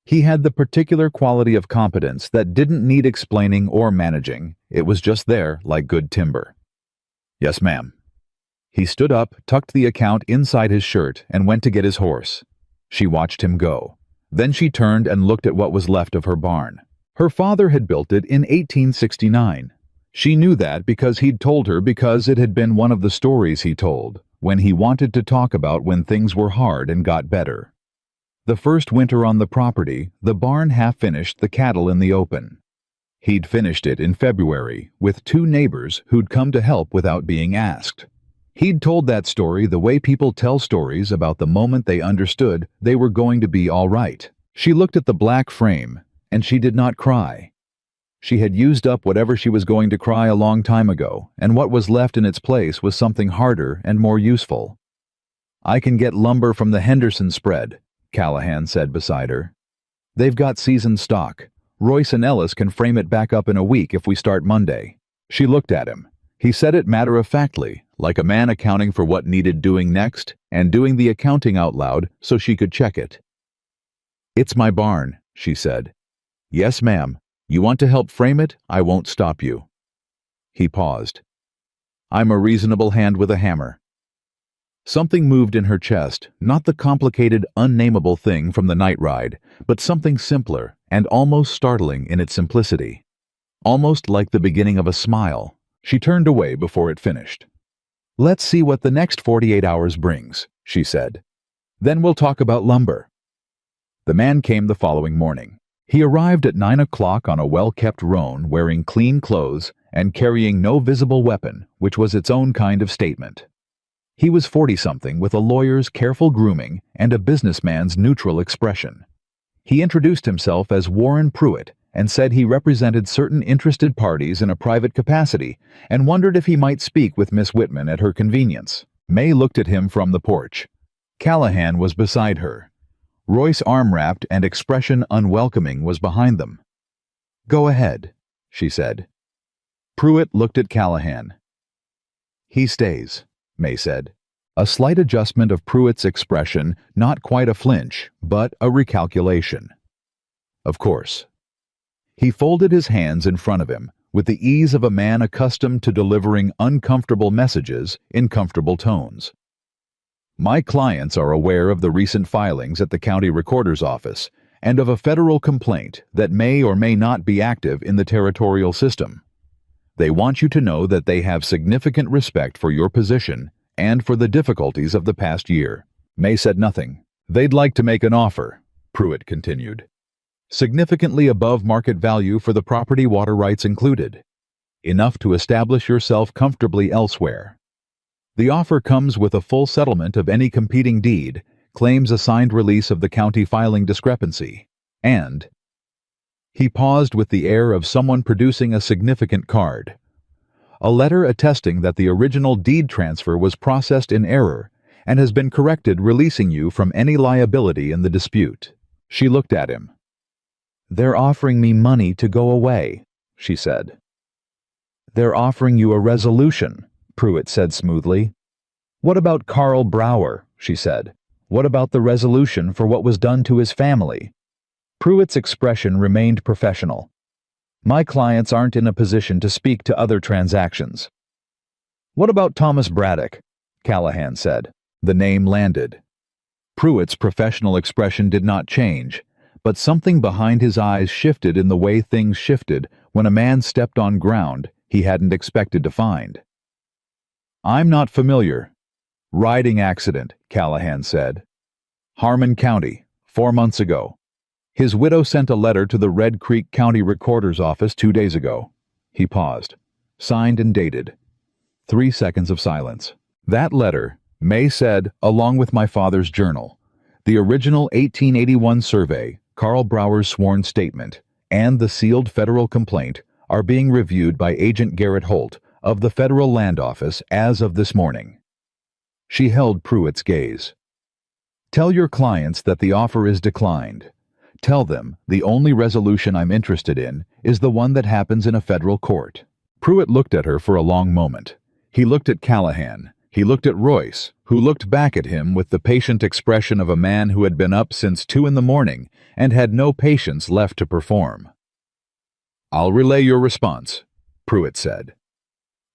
S1: He had the particular quality of competence that didn't need explaining or managing. It was just there, like good timber. "Yes, ma'am." He stood up, tucked the account inside his shirt, and went to get his horse. She watched him go. Then she turned and looked at what was left of her barn. Her father had built it in 1869. She knew that because he'd told her, because it had been one of the stories he told, when he wanted to talk about when things were hard and got better. The first winter on the property, the barn half finished, the cattle in the open. He'd finished it in February, with 2 neighbors who'd come to help without being asked. He'd told that story the way people tell stories about the moment they understood they were going to be all right. She looked at the black frame, and she did not cry. She had used up whatever she was going to cry a long time ago, and what was left in its place was something harder and more useful. "I can get lumber from the Henderson spread," Callahan said beside her. "They've got seasoned stock. Royce and Ellis can frame it back up in a week if we start Monday." She looked at him. He said it matter-of-factly, like a man accounting for what needed doing next and doing the accounting out loud so she could check it. "It's my barn," she said. "Yes, ma'am. You want to help frame it? I won't stop you." He paused. "I'm a reasonable hand with a hammer." Something moved in her chest, not the complicated, unnameable thing from the night ride, but something simpler and almost startling in its simplicity. Almost like the beginning of a smile. She turned away before it finished. "Let's see what the next 48 hours brings," she said. "Then we'll talk about lumber." The man came the following morning. He arrived at 9 o'clock on a well-kept roan, wearing clean clothes and carrying no visible weapon, which was its own kind of statement. He was 40-something with a lawyer's careful grooming and a businessman's neutral expression. He introduced himself as Warren Pruitt and said he represented certain interested parties in a private capacity and wondered if he might speak with Miss Whitman at her convenience. May looked at him from the porch. Callahan was beside her. Royce, arm-wrapped and expression unwelcoming, was behind them. "Go ahead," she said. Pruitt looked at Callahan. "He stays," May said. A slight adjustment of Pruitt's expression, not quite a flinch, but a recalculation. "Of course." He folded his hands in front of him, with the ease of a man accustomed to delivering uncomfortable messages in comfortable tones. "My clients are aware of the recent filings at the county recorder's office and of a federal complaint that may or may not be active in the territorial system. They want you to know that they have significant respect for your position and for the difficulties of the past year." May said nothing. "They'd like to make an offer," Pruitt continued. "Significantly above market value for the property, water rights included. Enough to establish yourself comfortably elsewhere. The offer comes with a full settlement of any competing deed, claims a signed release of the county filing discrepancy, and—" He paused with the air of someone producing a significant card. "A letter attesting that the original deed transfer was processed in error and has been corrected, releasing you from any liability in the dispute." She looked at him. "They're offering me money to go away," she said. "They're offering you a resolution," Pruitt said smoothly. "What about Carl Brower?" she said. "What about the resolution for what was done to his family?" Pruitt's expression remained professional. "My clients aren't in a position to speak to other transactions." "What about Thomas Braddock?" Callahan said. The name landed. Pruitt's professional expression did not change, but something behind his eyes shifted in the way things shifted when a man stepped on ground he hadn't expected to find. "I'm not familiar." "Riding accident," Callahan said. "Harmon County, 4 months ago. His widow sent a letter to the Red Creek County Recorder's office 2 days ago." He paused. "Signed and dated." 3 seconds of silence. "That letter," May said, "along with my father's journal, the original 1881 survey, Carl Brower's sworn statement, and the sealed federal complaint are being reviewed by Agent Garrett Holt of the Federal Land Office as of this morning." She held Pruitt's gaze. "Tell your clients that the offer is declined. Tell them the only resolution I'm interested in is the one that happens in a federal court." Pruitt looked at her for a long moment. He looked at Callahan. He looked at Royce, who looked back at him with the patient expression of a man who had been up since 2 in the morning and had no patience left to perform. "I'll relay your response," Pruitt said.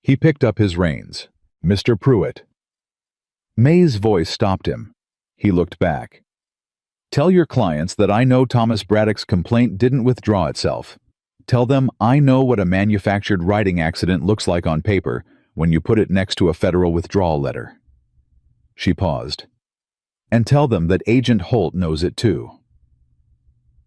S1: He picked up his reins. "Mr. Pruitt." May's voice stopped him. He looked back. "Tell your clients that I know Thomas Braddock's complaint didn't withdraw itself. Tell them I know what a manufactured riding accident looks like on paper when you put it next to a federal withdrawal letter." She paused. "And tell them that Agent Holt knows it too."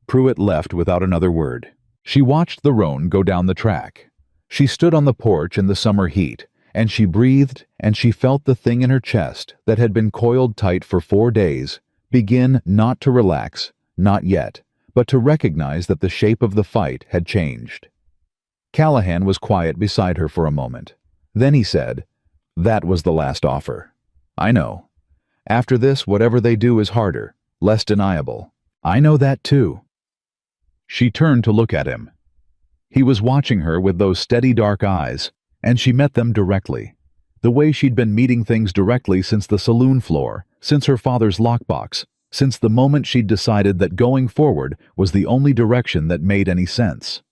S1: Pruitt left without another word. She watched the roan go down the track. She stood on the porch in the summer heat, and she breathed, and she felt the thing in her chest that had been coiled tight for 4 days begin not to relax, not yet, but to recognize that the shape of the fight had changed. Callahan was quiet beside her for a moment. Then he said, "That was the last offer. I know. After this, whatever they do is harder, less deniable. I know that too." She turned to look at him. He was watching her with those steady dark eyes, And she met them directly. The way she'd been meeting things directly since the saloon floor, since her father's lockbox, since the moment she'd decided that going forward was the only direction that made any sense.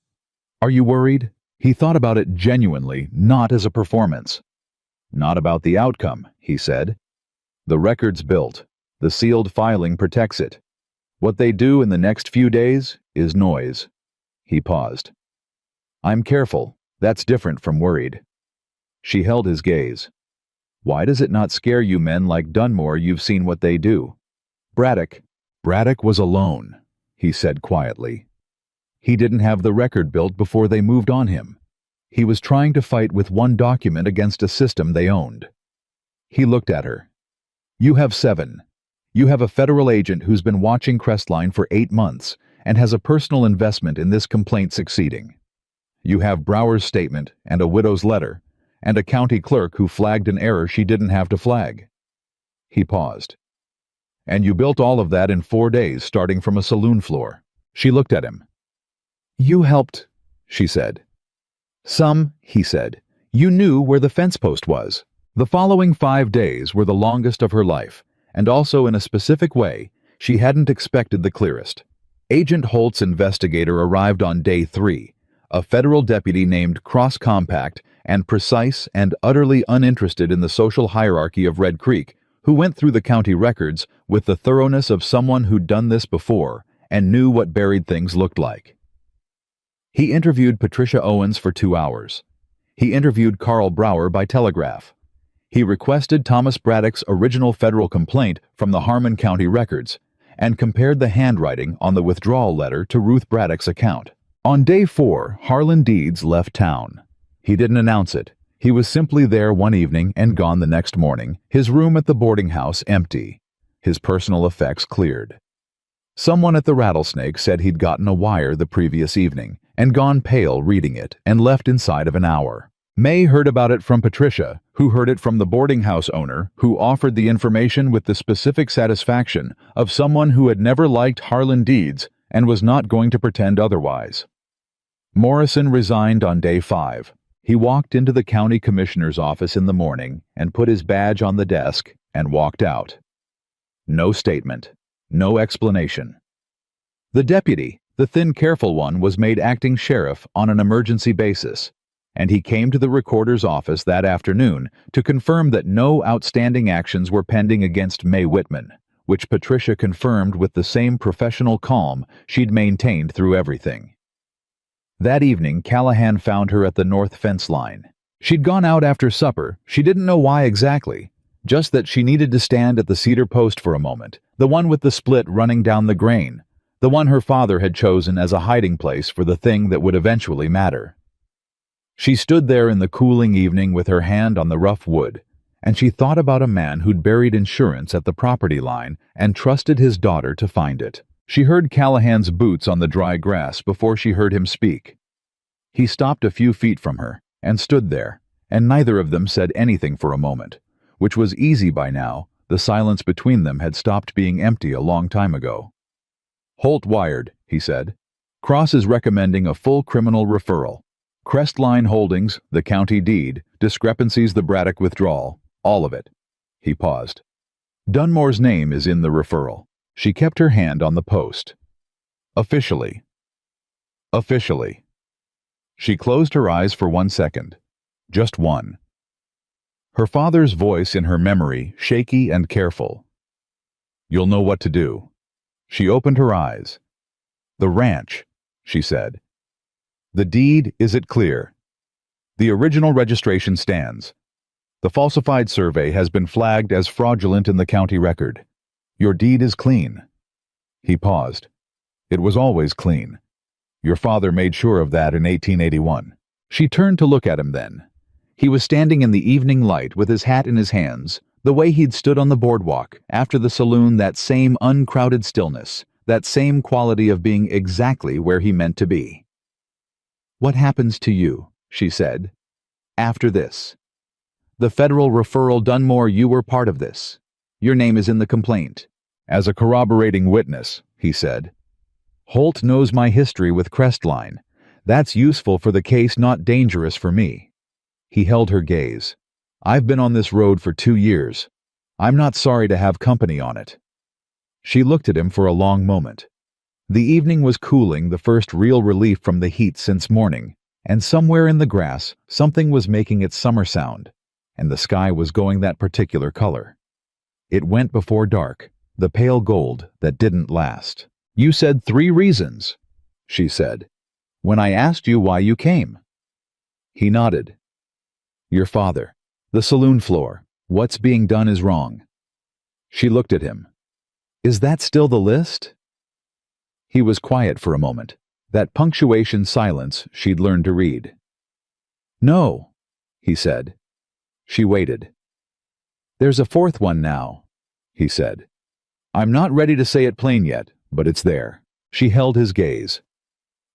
S1: Are you worried? He thought about it genuinely, not as a performance. Not about the outcome, he said. The record's built. The sealed filing protects it. What they do in the next few days is noise. He paused. I'm careful. That's different from worried. She held his gaze. Why does it not scare you men like Dunmore? You've seen what they do. Braddock was alone, he said quietly. He didn't have the record built before they moved on him. He was trying to fight with one document against a system they owned. He looked at her. You have 7. You have a federal agent who's been watching Crestline for 8 months and has a personal investment in this complaint succeeding. You have Brower's statement and a widow's letter, and a county clerk who flagged an error she didn't have to flag. He paused. And you built all of that in 4 days, starting from a saloon floor. She looked at him. You helped, she said. Some, he said. You knew where the fence post was. The following 5 days were the longest of her life, and also in a specific way, she hadn't expected the clearest. Agent Holt's investigator arrived on day 3, a federal deputy named Cross Compact and precise and utterly uninterested in the social hierarchy of Red Creek, who went through the county records with the thoroughness of someone who'd done this before and knew what buried things looked like. He interviewed Patricia Owens for 2 hours. He interviewed Carl Brower by telegraph. He requested Thomas Braddock's original federal complaint from the Harmon County records and compared the handwriting on the withdrawal letter to Ruth Braddock's account. On day 4, Harlan Deeds left town. He didn't announce it. He was simply there one evening and gone the next morning, his room at the boarding house empty, his personal effects cleared. Someone at the Rattlesnake said he'd gotten a wire the previous evening and gone pale reading it and left inside of an hour. May heard about it from Patricia, who heard it from the boarding house owner, who offered the information with the specific satisfaction of someone who had never liked Harlan Deeds and was not going to pretend otherwise. Morrison resigned on day 5. He walked into the county commissioner's office in the morning and put his badge on the desk and walked out. No statement, no explanation. The deputy, the thin, careful one, was made acting sheriff on an emergency basis, and he came to the recorder's office that afternoon to confirm that no outstanding actions were pending against May Whitman, which Patricia confirmed with the same professional calm she'd maintained through everything. That evening, Callahan found her at the north fence line. She'd gone out after supper. She didn't know why exactly, just that she needed to stand at the cedar post for a moment, the one with the split running down the grain, the one her father had chosen as a hiding place for the thing that would eventually matter. She stood there in the cooling evening with her hand on the rough wood, and she thought about a man who'd buried insurance at the property line and trusted his daughter to find it. She heard Callahan's boots on the dry grass before she heard him speak. He stopped a few feet from her and stood there, and neither of them said anything for a moment, which was easy by now. The silence between them had stopped being empty a long time ago. Holt wired, he said. Cross is recommending a full criminal referral. Crestline Holdings, the county deed, discrepancies, the Braddock withdrawal, all of it. He paused. Dunmore's name is in the referral. She kept her hand on the post. Officially. Officially. She closed her eyes for 1 second. Just one. Her father's voice in her memory, shaky and careful. You'll know what to do. She opened her eyes. The ranch, she said. The deed, is it clear? The original registration stands. The falsified survey has been flagged as fraudulent in the county record. Your deed is clean. He paused. It was always clean. Your father made sure of that in 1881. She turned to look at him then. He was standing in the evening light with his hat in his hands, the way he'd stood on the boardwalk after the saloon, that same uncrowded stillness, that same quality of being exactly where he meant to be. What happens to you, she said, after this? The federal referral, Dunmore, you were part of this. Your name is in the complaint. As a corroborating witness, he said. Holt knows my history with Crestline. That's useful for the case, not dangerous for me. He held her gaze. "I've been on this road for 2 years. I'm not sorry to have company on it." She looked at him for a long moment. The evening was cooling, the first real relief from the heat since morning, and somewhere in the grass something was making its summer sound, and the sky was going that particular color. It went before dark, the pale gold that didn't last. "You said 3 reasons," she said, "when I asked you why you came." He nodded. "Your father, the saloon floor, what's being done is wrong." She looked at him. "Is that still the list?" He was quiet for a moment, that punctuation silence she'd learned to read. "No," he said. She waited. "There's a 4th one now," he said. "I'm not ready to say it plain yet, but it's there." She held his gaze.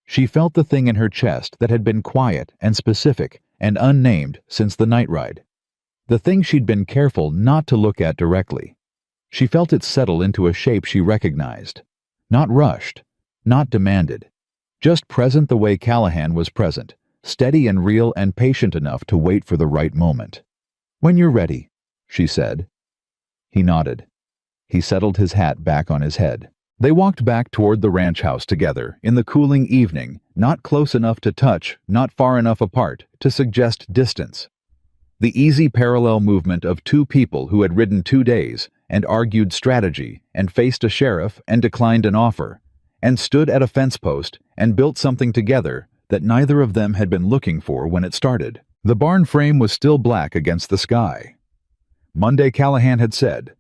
S1: She felt the thing in her chest that had been quiet and specific and unnamed since the night ride. The thing she'd been careful not to look at directly. She felt it settle into a shape she recognized. Not rushed, not demanded. Just present the way Callahan was present, steady and real and patient enough to wait for the right moment. "When you're ready," she said. He nodded. He settled his hat back on his head. They walked back toward the ranch house together in the cooling evening, not close enough to touch, not far enough apart to suggest distance. The easy parallel movement of 2 people who had ridden 2 days and argued strategy and faced a sheriff and declined an offer and stood at a fence post and built something together that neither of them had been looking for when it started. The barn frame was still black against the sky. Monday, Callahan had said,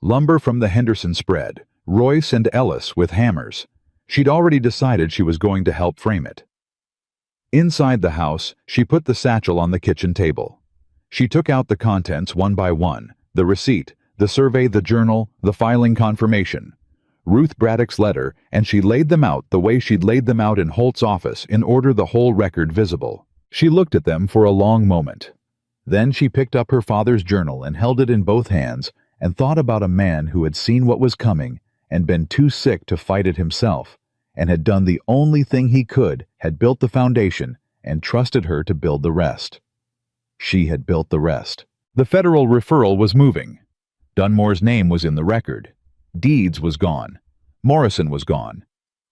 S1: "Lumber from the Henderson spread, Royce and Ellis with hammers." She'd already decided she was going to help frame it. Inside the house, she put the satchel on the kitchen table. She took out the contents one by one, the receipt, the survey, the journal, the filing confirmation, Ruth Braddock's letter, and she laid them out the way she'd laid them out in Holt's office in order the whole record visible. She looked at them for a long moment. Then she picked up her father's journal and held it in both hands and thought about a man who had seen what was coming and been too sick to fight it himself, and had done the only thing he could, had built the foundation, and trusted her to build the rest. She had built the rest. The federal referral was moving. Dunmore's name was in the record. Deeds was gone. Morrison was gone.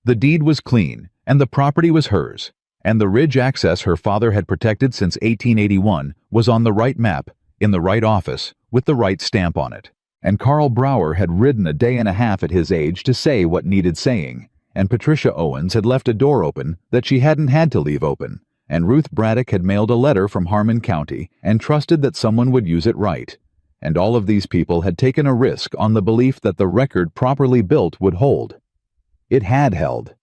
S1: The deed was clean, and the property was hers, and the ridge access her father had protected since 1881 was on the right map, in the right office, with the right stamp on it. And Carl Brower had ridden a day and a half at his age to say what needed saying, and Patricia Owens had left a door open that she hadn't had to leave open, and Ruth Braddock had mailed a letter from Harmon County and trusted that someone would use it right. And all of these people had taken a risk on the belief that the record properly built would hold. It had held.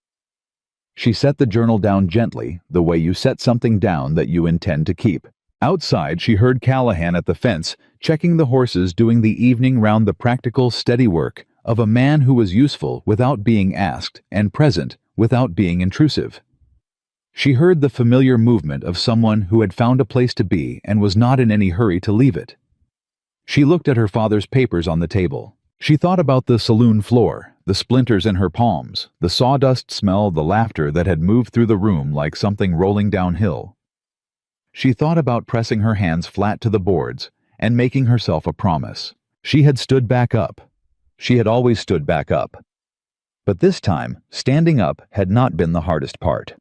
S1: She set the journal down gently, the way you set something down that you intend to keep. Outside, she heard Callahan at the fence, checking the horses, doing the evening round, the practical, steady work of a man who was useful without being asked and present without being intrusive. She heard the familiar movement of someone who had found a place to be and was not in any hurry to leave it. She looked at her father's papers on the table. She thought about the saloon floor, the splinters in her palms, the sawdust smell, the laughter that had moved through the room like something rolling downhill. She thought about pressing her hands flat to the boards and making herself a promise. She had stood back up. She had always stood back up. But this time, standing up had not been the hardest part.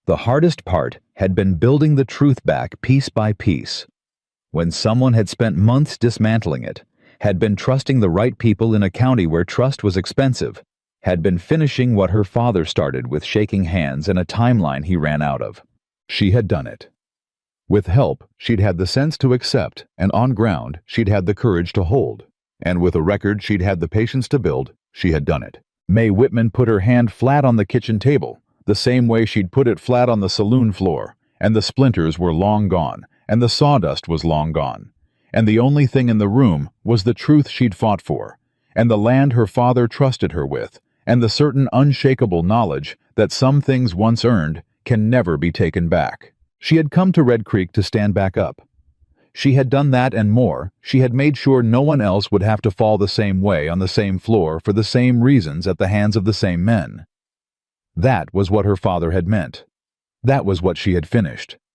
S1: The hardest part had been building the truth back piece by piece. When someone had spent months dismantling it, had been trusting the right people in a county where trust was expensive, had been finishing what her father started with shaking hands and a timeline he ran out of. She had done it. With help, she'd had the sense to accept, and on ground, she'd had the courage to hold. And with a record she'd had the patience to build, she had done it. Mae Whitman put her hand flat on the kitchen table, the same way she'd put it flat on the saloon floor, and the splinters were long gone, and the sawdust was long gone, and the only thing in the room was the truth she'd fought for, and the land her father trusted her with, and the certain unshakable knowledge that some things once earned can never be taken back. She had come to Red Creek to stand back up. She had done that and more. She had made sure no one else would have to fall the same way on the same floor for the same reasons at the hands of the same men. That was what her father had meant. That was what she had finished.